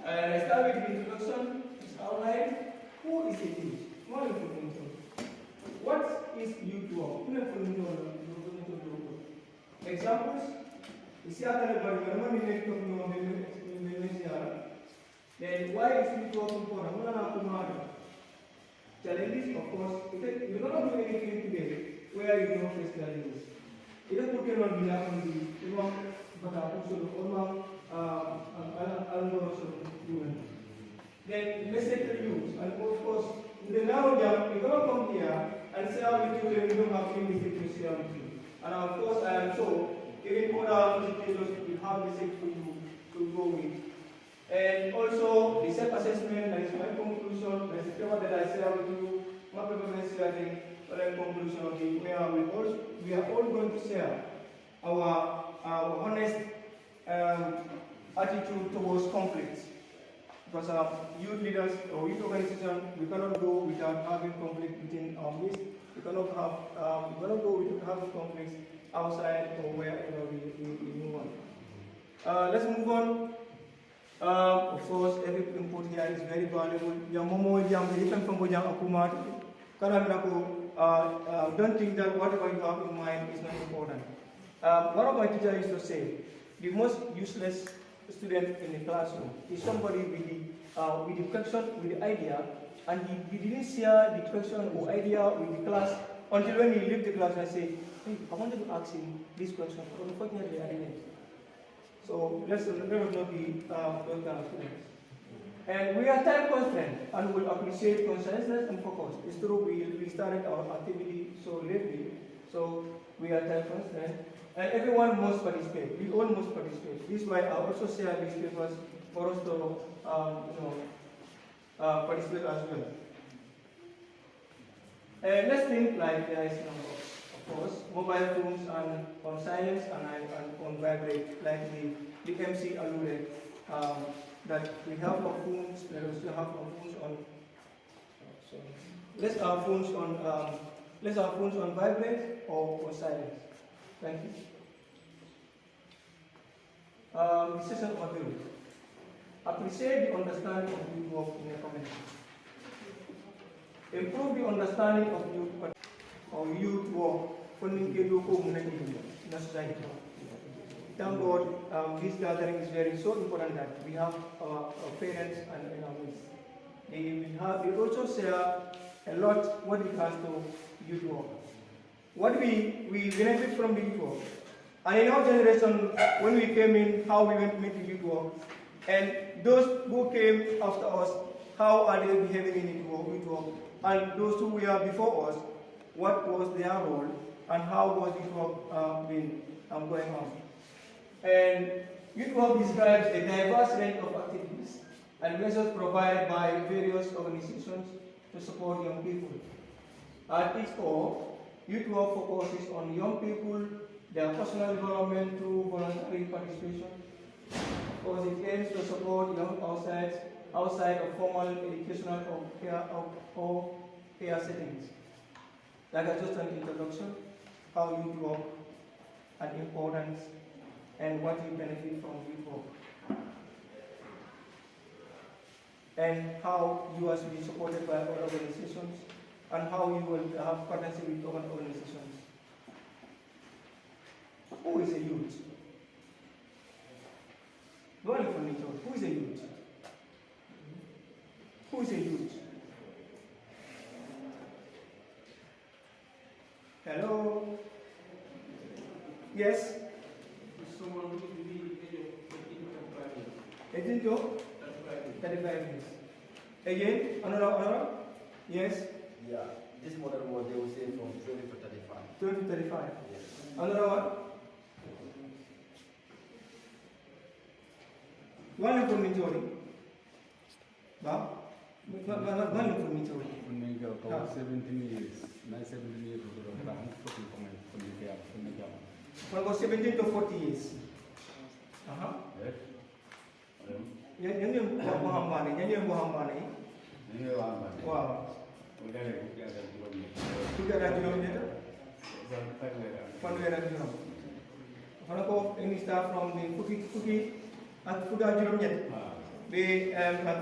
I start with the introduction. It's outline. Who is a youth? What is youth work? Examples. Then why is youth work important? Challenges, of course. You cannot do anything today where you don't face challenges. It doesn't put on behalf of the but also then let's take the youth, and of course, in the now job, we're going to come here and say how we do it, we don't have anything to share with you. And of course, I am sure, even other presenters will have the same for you to go with. And also, the self-assessment, that is my conclusion, that's the paper that I share with you, my paper is sharing, but I'm conclusion of it, where we are all going to share our honest attitude towards conflicts. Because youth leaders or youth organizations, we cannot go without having conflict within our midst. We cannot go without having conflicts outside or wherever we move on. Let's move on. Of course, every input here is very valuable. Don't think that whatever you have in mind is not important. One of my teachers used to say, the most useless student in the classroom is somebody with the question, with the idea, and he didn't share the question or idea with the class until when he left the class and say, hey, I wanted to ask him this question, but unfortunately I didn't. So let us not be those kind of students. And we are time constrained and will appreciate consciousness and focus. It's true, we started our activity so lately, so we are time constrained. And everyone must participate. We all must participate. This is why I also share these papers for us to participate as well. And let's think like there is, of course, mobile phones on silence and on vibrate, like the MC alluded, that we have our phones, we still have our phones on. Let's our phones on vibrate or silence. Thank you. Session overview. Appreciate the understanding of youth work in the community. Improve the understanding of youth work in the society. Thank God, this gathering is so important that we have our parents and our midst. They also share a lot what it has to youth work. What we benefit from the youth work. And in our generation, when we came in, how we went to meet the youth work. And those who came after us, how are they behaving in youth work? And those who were before us, what was their role and how was youth work been going on? And youth work describes a diverse range of activities and measures provided by various organizations to support young people. At its core, youth work focuses on young people, their personal development through voluntary participation, because it aims to support young outside of formal educational or peer settings. That is just an introduction, how youth work and importance and what you benefit from youth work. And how you are to be supported by other organizations and how you will have partnership with other organizations. Who is a youth? Who is a youth? Who is a youth? Hello? Yes? Someone who is within the age of 18 to 35 years. Again, another? Yes? Yeah, this model was, they will say, from 20 to 35. 20 to 35. Yes. Another one? One from Nitori. Ba? One from Nitori. 17 years. 17 years ago, One was 17 to 40 years. Yan yung buhambani. Wow. Tiga kilometer. Kalau ko ini start from the Fuki at Fuga kilometer. The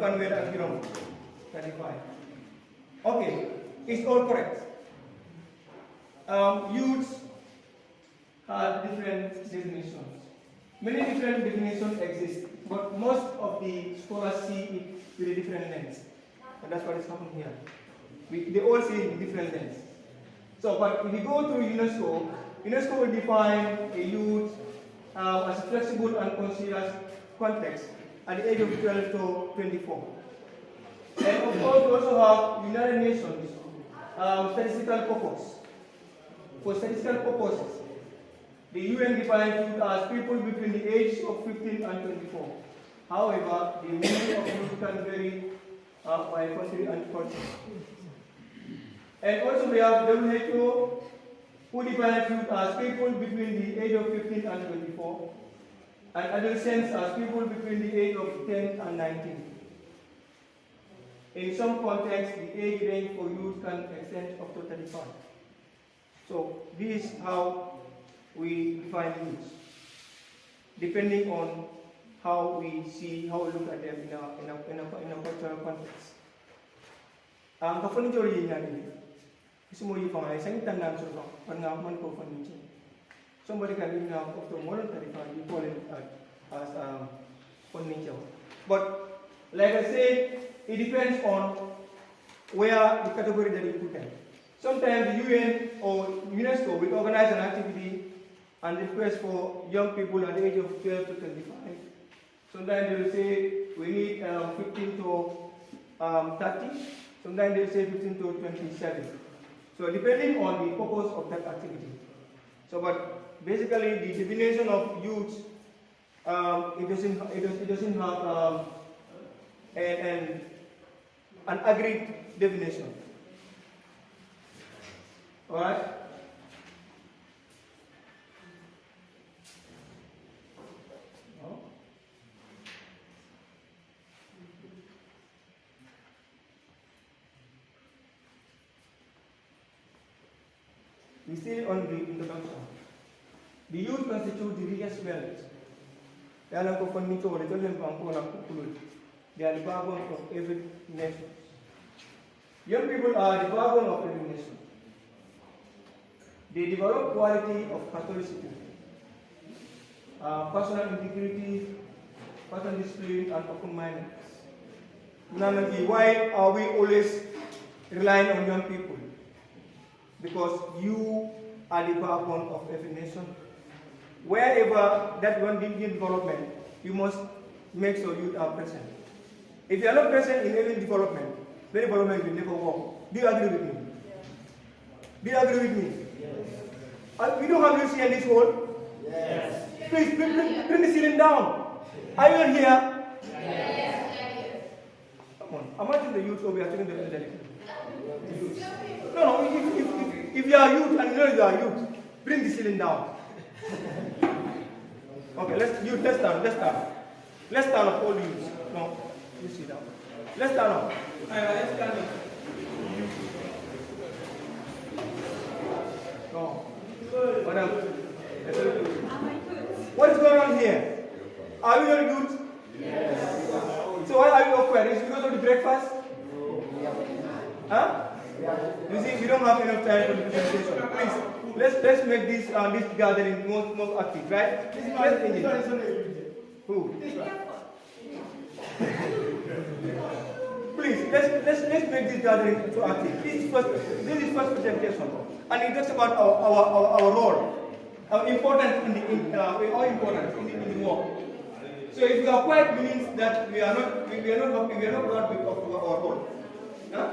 Panwera kilometer. 35. Okay, it's all correct. Youths have different definitions. Many different definitions exist, but most of the scholars see it with a different lens. And that's what is happening here. They all see it with different lens. So, but if you go to UNESCO, UNESCO will define a youth as a flexible and conscious context at the age of 12 to 24. And of course, we also have United Nations statistical purpose. For statistical purposes, the UN defines youth as people between the age of 15 and 24. However, the meaning of youth can vary by country and culture. And also we have WHO, who defines youth as people between the age of 15 and 24, and adolescents as people between the age of 10 and 19. In some contexts, the age range for youth can extend up to 35. So this is how we define youth, depending on how we look at them in a cultural context. Kapag nito rin semua you find saying tandaan so pengalaman ko furniture. Somebody can be now up to more than 35, you call it as furniture. But like I said, it depends on where the category that you put them. Sometimes the UN or UNESCO will organize an activity and request for young people at the age of 12 to 25. Sometimes they will say we need 15 to 30. Sometimes they will say 15 to 27. So depending on the purpose of that activity. So, but basically the definition of youth, it doesn't have an agreed definition. All right. We still on the introduction. The youth constitute the richest wealth. They are the backbone of every nation. Young people are the backbone of every nation. They develop quality of Catholicity, personal integrity, personal discipline, and open-mindedness. Why are we always relying on young people? Because you are the backbone of every nation. Wherever that one did development, you must make sure you are present. If you are not present in any development, the development will never work. Do you agree with me? Do you agree with me? Yes. We don't have Lucy in this world? Yes. Please, bring the ceiling down. Are you all here? Come on. I'm not in the youth, so we are taking the elderly. No, if you are youth and you know you are youth, bring the ceiling down. Okay, let's stand. Let's stand up, all youths. No, you sit down. Let's stand up. Let's stand up. No. Madam. What is going on here? Are you all youth? Yes. So why are you awkward? Is it because of the breakfast? Huh? You see, we don't have enough time for the presentation. Please, let's make this gathering more active, right? Let's engage. Who? Please, let's make this gathering so active. This is first presentation, and it talks about our role, our importance in the work. So if we are quiet, means that we are not proud of our role. Huh?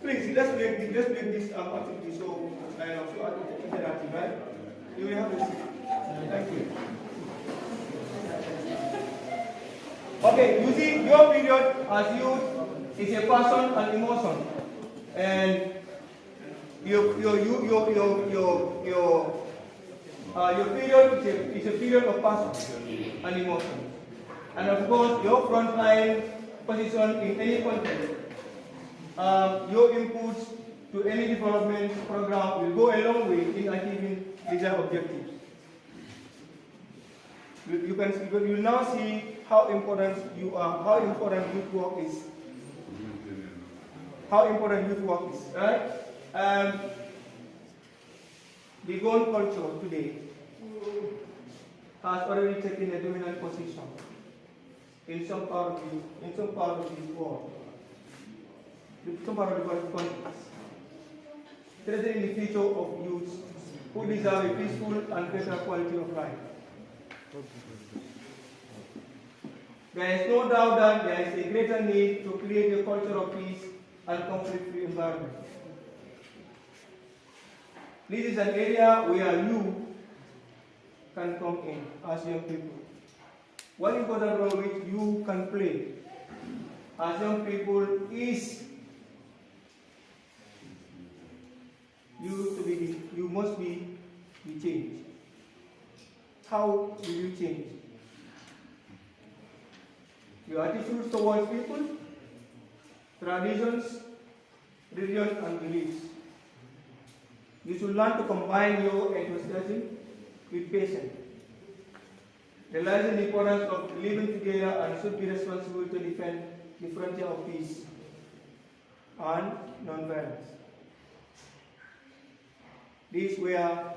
Please, let's make this activity so interactive, right? You will have this. Thank you. Okay, you see, your period as youth is a passion and emotion, and your period is a period of passion and emotion, and of course, your frontline position in any context. Your inputs to any development program will go a long way in achieving desired objectives. You will now see how important you are, how important youth work is. Right? The gun culture today has already taken a dominant position in some part of the world. Some part of the countries, threatening the future of youths who deserve a peaceful and better quality of life. There is no doubt that there is a greater need to create a culture of peace and conflict-free environment. This is an area where you can come in as young people. One important role which you can play as young people is you must be the change. How will you change? Your attitudes towards people, traditions, religion, and beliefs. You should learn to combine your enthusiasm with patience, realizing the importance of living together, and should be responsible to defend the frontier of peace and non-violence. These were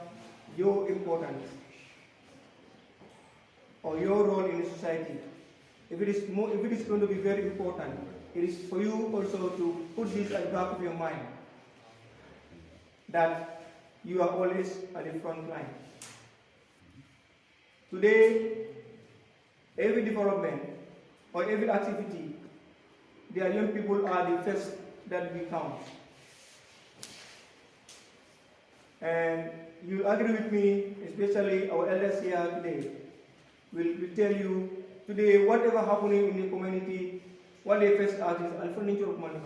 your importance or your role in society. If it is going to be very important, it is for you also to put this at the back of your mind, that you are always at the front line. Today, every development or every activity, their young people are the first that we count. And you agree with me, especially our elders here today, will tell you today whatever happening in the community, what they first ask is alpha of money.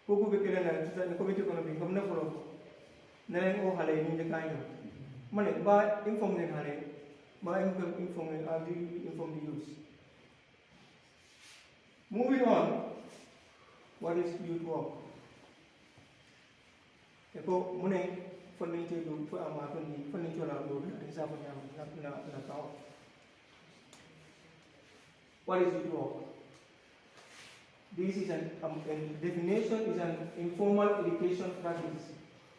Poku bekele na the community kono bi ngam na follow. Nang o hale ni de kayo. Mane ba inform ne hale, ba inform the youth. Moving on, what is youth work? Eko mune furniture do for ama furniture la do ni sa na tao. What is youth work? This is a definition is an informal education practice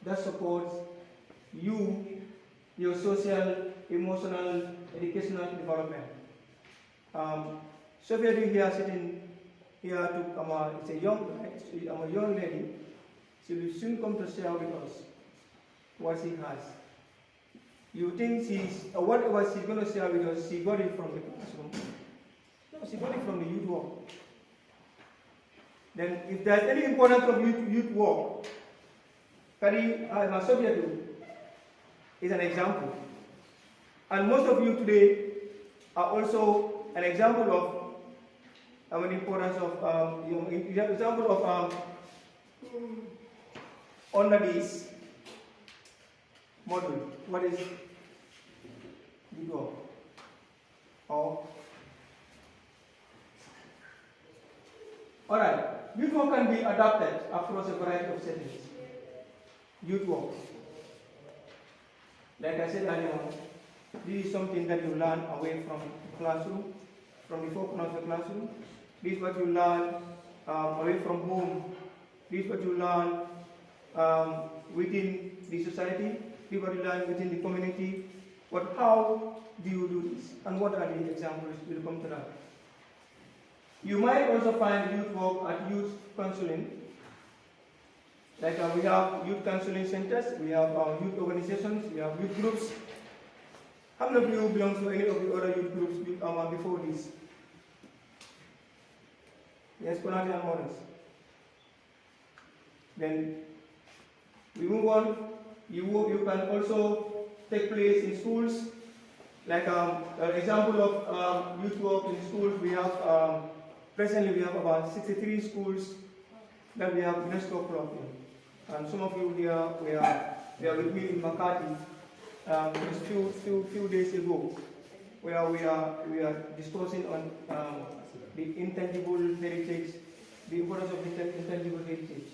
that supports you, your social, emotional, educational development. Sophia here sitting here to it's a young lady. She will soon come to share with us what she has. You think whatever she's going to share with us, she got it from the classroom? No, she got it from the youth work. Then, if there's any importance of youth work, Kari Sophia is an example. And most of you today are also an example of an importance of, example of under this model. What is the goal? All right. Youth work can be adapted across a variety of settings. Youth work. Like I said earlier on, this is something that you learn away from the classroom, from the four corners of the classroom. This is what you learn away from home. This is what you learn within the society. This is what you learn within the community. But how do you do this? And what are the examples? We'll come to that. You might also find youth work at youth counseling. Like we have youth counseling centers, we have youth organizations, we have youth groups. How many of you belong to any of the other youth groups before this? Yes, Konati and Morris. Then we move on. You can also take place in schools. Like an example of youth work in schools, we have presently we have about 63 schools that we have UNESCO club in. And some of you here were with me in Makati just few days ago, where we are discussing on the intangible heritage, the importance of intangible heritage.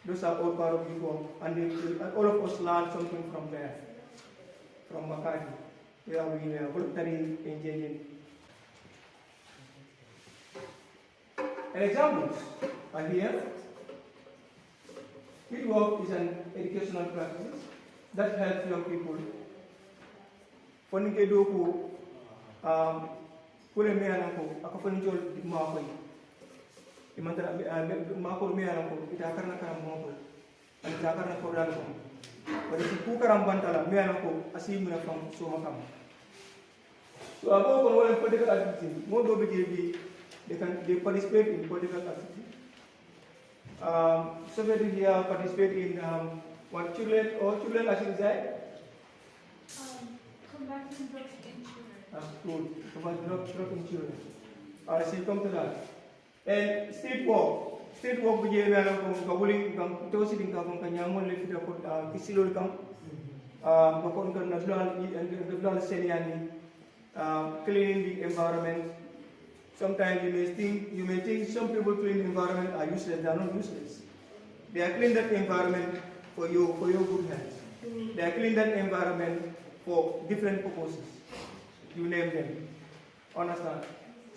Those are all part of the work, and all of us learned something from there, from Makati, where we were voluntarily engaging. And examples are here. Youth work is an educational practice that helps young people. Fonike doku kule me anako akafoni jol ma koy imantara ma ko me anako ita karna karam mo ko an ita karna ko dal ko wala ci ku karam bantala me anako asimu na fam so makam so abo ko wala political activity mo do be they participate in political activity. So that here participate in what children actually say? Combating drugs in children. Good. Combating drugs in children. So you come to that. And street walk. Street walk begin with kabuling kang tosi kang kanyamon le kita ko kisilol kang bakon kan national seniani cleaning the environment. Sometimes you may think some people clean the environment are useless. They are not useless. They are clean that environment for your good health. They are clean that environment for different purposes. You name them. Understand?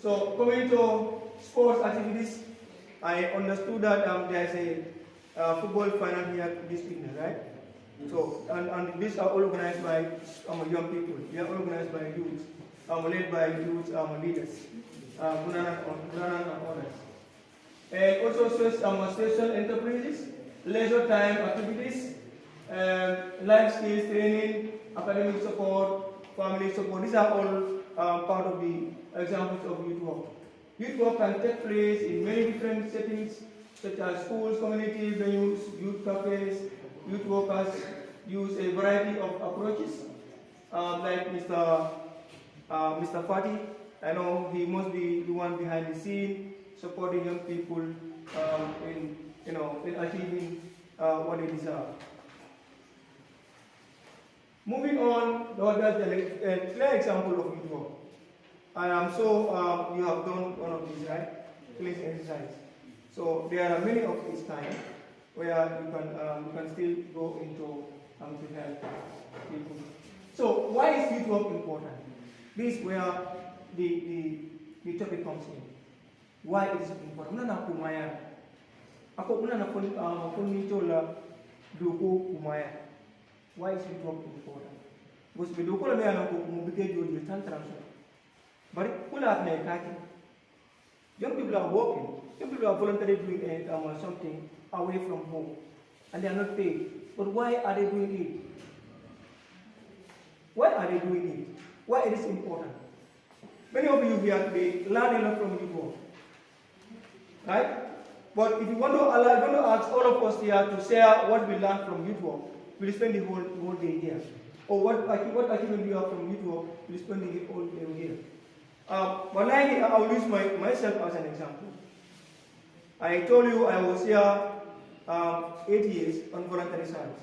So coming to sports activities, I understood that there is a football final here this evening, right? So and these are all organized by young people. They are organized by youth, led by youth leaders. And others. And also social enterprises, leisure time activities, life skills training, academic support, family support. These are all part of the examples of youth work. Youth work can take place in many different settings, such as schools, community venues, youth cafes. Youth workers use a variety of approaches, like Mr. Fati. I know he must be the one behind the scene, supporting young people in achieving what they deserve. Moving on, that's a clear example of youth work. I am so you have done one of these, right? Please exercise. So there are many of these kind where you can still go into to help people. So why is youth work important? This is where the topic comes in. Why is it important? Una kumaya. Ako una na nito la duko kumaya. Why is it important? Because duko la meya ko kumubike jodi tan transfer. But kula at na kaki. Young people are working. Young people are voluntarily doing something away from home, and they are not paid. But why are they doing it? Why are they doing it? Why it is important? Many of you here today learn a lot from youth work, right? But if you want to ask all of us here to share what we learned from youth work, we'll spend the whole day here. or what achievement you have from youth work, responding it all over here. But I will use myself as an example. I told you I was here 8 years on voluntary service.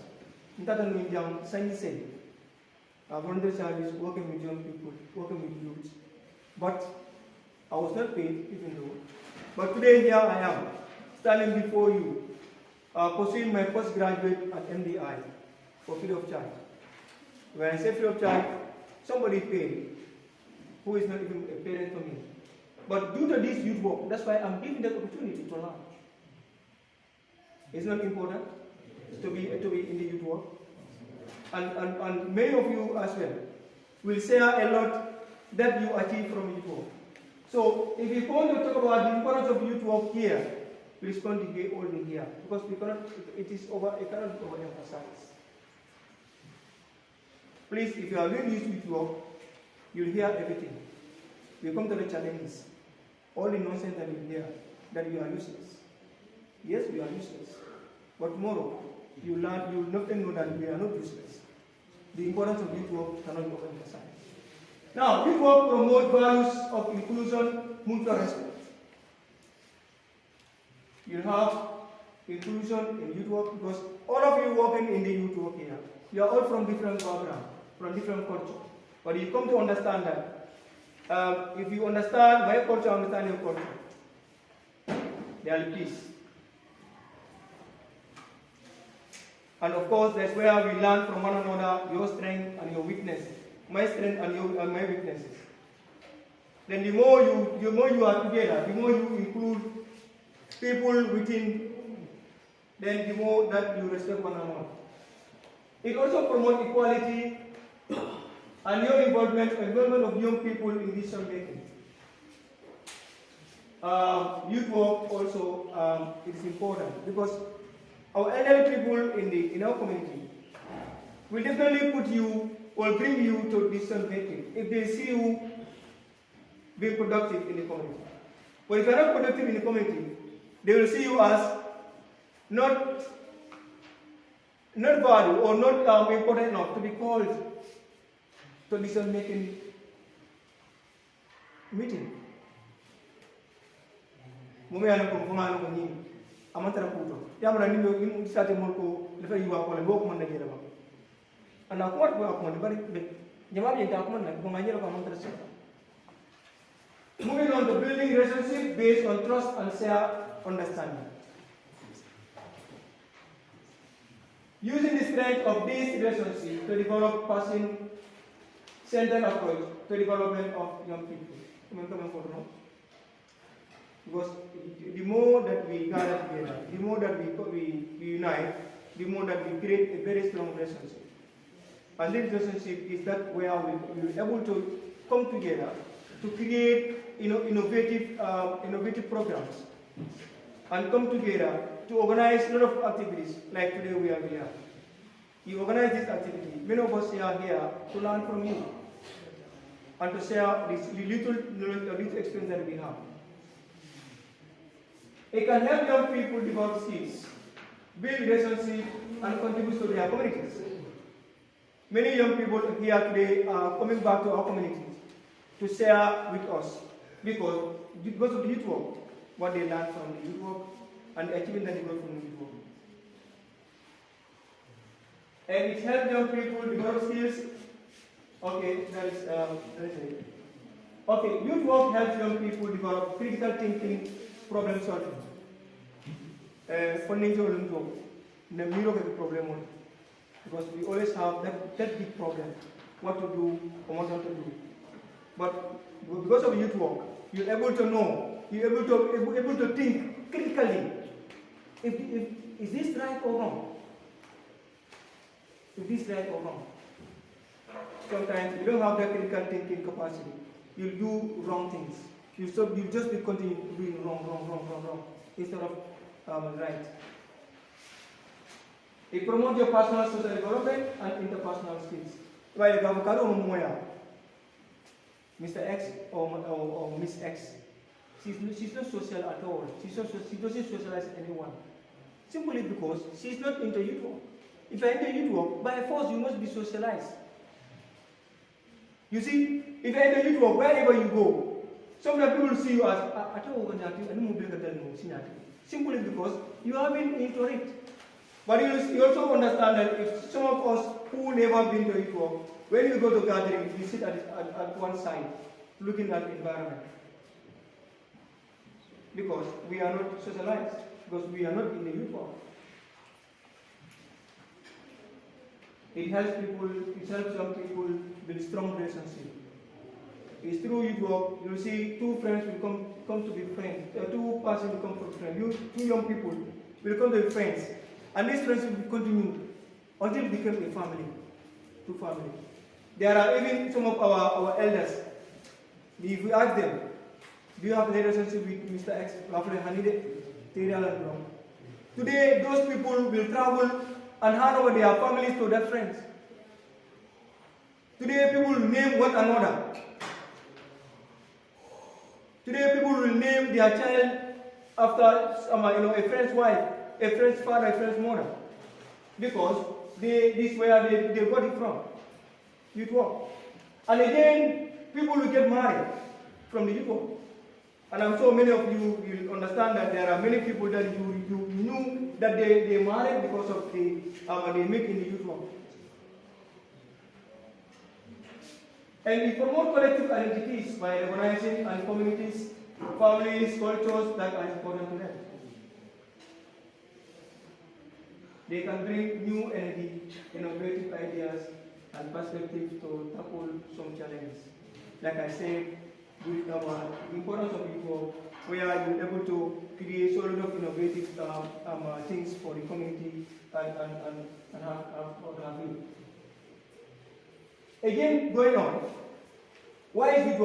Voluntary service, working with young people, working with youth. But I was not paid, even though. But today here I am, standing before you, pursuing my postgraduate at MDI for free of charge. When I say free of charge, somebody paid, who is not even a parent for me. But due to this youth work, that's why I'm giving that opportunity to learn. It's not important to be in the youth work. And many of you as well will share a lot that you achieve from youth work. So if you want to talk about the importance of youth work here, respond to get all in here, because it cannot be overemphasized. Please, if you are doing this youth work, you'll hear everything. We come to the challenges. All the nonsense that you hear, that you are useless. Yes, we are useless. But tomorrow, you learn, you will not know that we are not useless. The importance of youth work cannot be overemphasized. Now, youth work promotes values of inclusion, mutual respect. You have inclusion in youth work because all of you working in the youth work here, you are all from different backgrounds, from different culture. But you come to understand that if you understand my culture, understand your culture, there will be peace. And of course, that's where we learn from one another your strength and your weakness, my strength and my weaknesses. Then the more you are together, the more you include people within, then the more that you respect one another. It also promotes equality and your involvement of young people in decision making. Youth work also it is important because our elderly people in our community will definitely put you or bring you to decision making if they see you being productive in the community. But if you are not productive in the community, they will see you as not valued or not important enough to be called to decision making meeting. Amantara puto yamana nimbe in sate molko lefa yiwa ko le boko man ngere ba ana ko wat ko man bari be jama'a yenta ko man ko nganyela ko amantara se. Moving on to building relationship based on trust and shared understanding. Using the strength of this relationship to develop person-centered approach to development of young people. Because the more that we gather together, the more that we unite, the more that we create a very strong relationship. And this relationship is that where we are able to come together to create innovative programs and come together to organize a lot of activities like today we are here. You organize this activity. Many of us are here to learn from you and to share this little experience that we have. It can help young people develop skills, build relationships, and contribute to their communities. Many young people here today are coming back to our communities to share with us because of the youth work, what they learned from the youth work and the achievement that they got from the youth work. And it helps young people develop skills. Okay, that is it. Okay, youth work helps young people develop critical thinking, problem solving. Because we always have that big problem, what to do or what not to do. But because of youth work, you're able to know, you're able to think critically. Is this right or wrong? Is this right or wrong? Sometimes you don't have that critical thinking capacity. You'll do wrong things. You just be continue doing wrong instead of right. It promotes your personal social development and interpersonal skills. While you have Mr. X or Miss X, she's not social at all. She doesn't socialize anyone. Simply because she's not into youth work. If you're into youth work, by force you must be socialized. You see, if you're in the youth work, wherever you go, sometimes people see you as simply because you have been into it. But you also understand that if some of us who never been to youth work, when you go to gatherings, we sit at one side, looking at the environment. Because we are not socialized, because we are not in the youth work. It helps young people build strong relationships. It's through youth work, you see two friends will come to be friends, two persons will come to be friends, two young people will come to be friends. And these friends will continue until it becomes a family, two families. There are even some of our elders, if we ask them, do you have a relationship with Mr. X? Today, those people will travel and hand over their families to their friends. Today, people will name one another. Today, people will name their child after a friend's wife, a friend's father, a friend's mother, because this is where they got it from. Youth work. And again, people will get married from the youth work. And I'm sure many of you will understand that there are many people that you knew that they married because of they meet in the youth work. And we promote collective identities by organizing and communities, families, cultures that are important to them. They can bring new energy, innovative ideas, and perspectives to tackle some challenges. Like I said, with the importance of people, where you're able to create sort of innovative things for the community and have you. Again, going on, why is it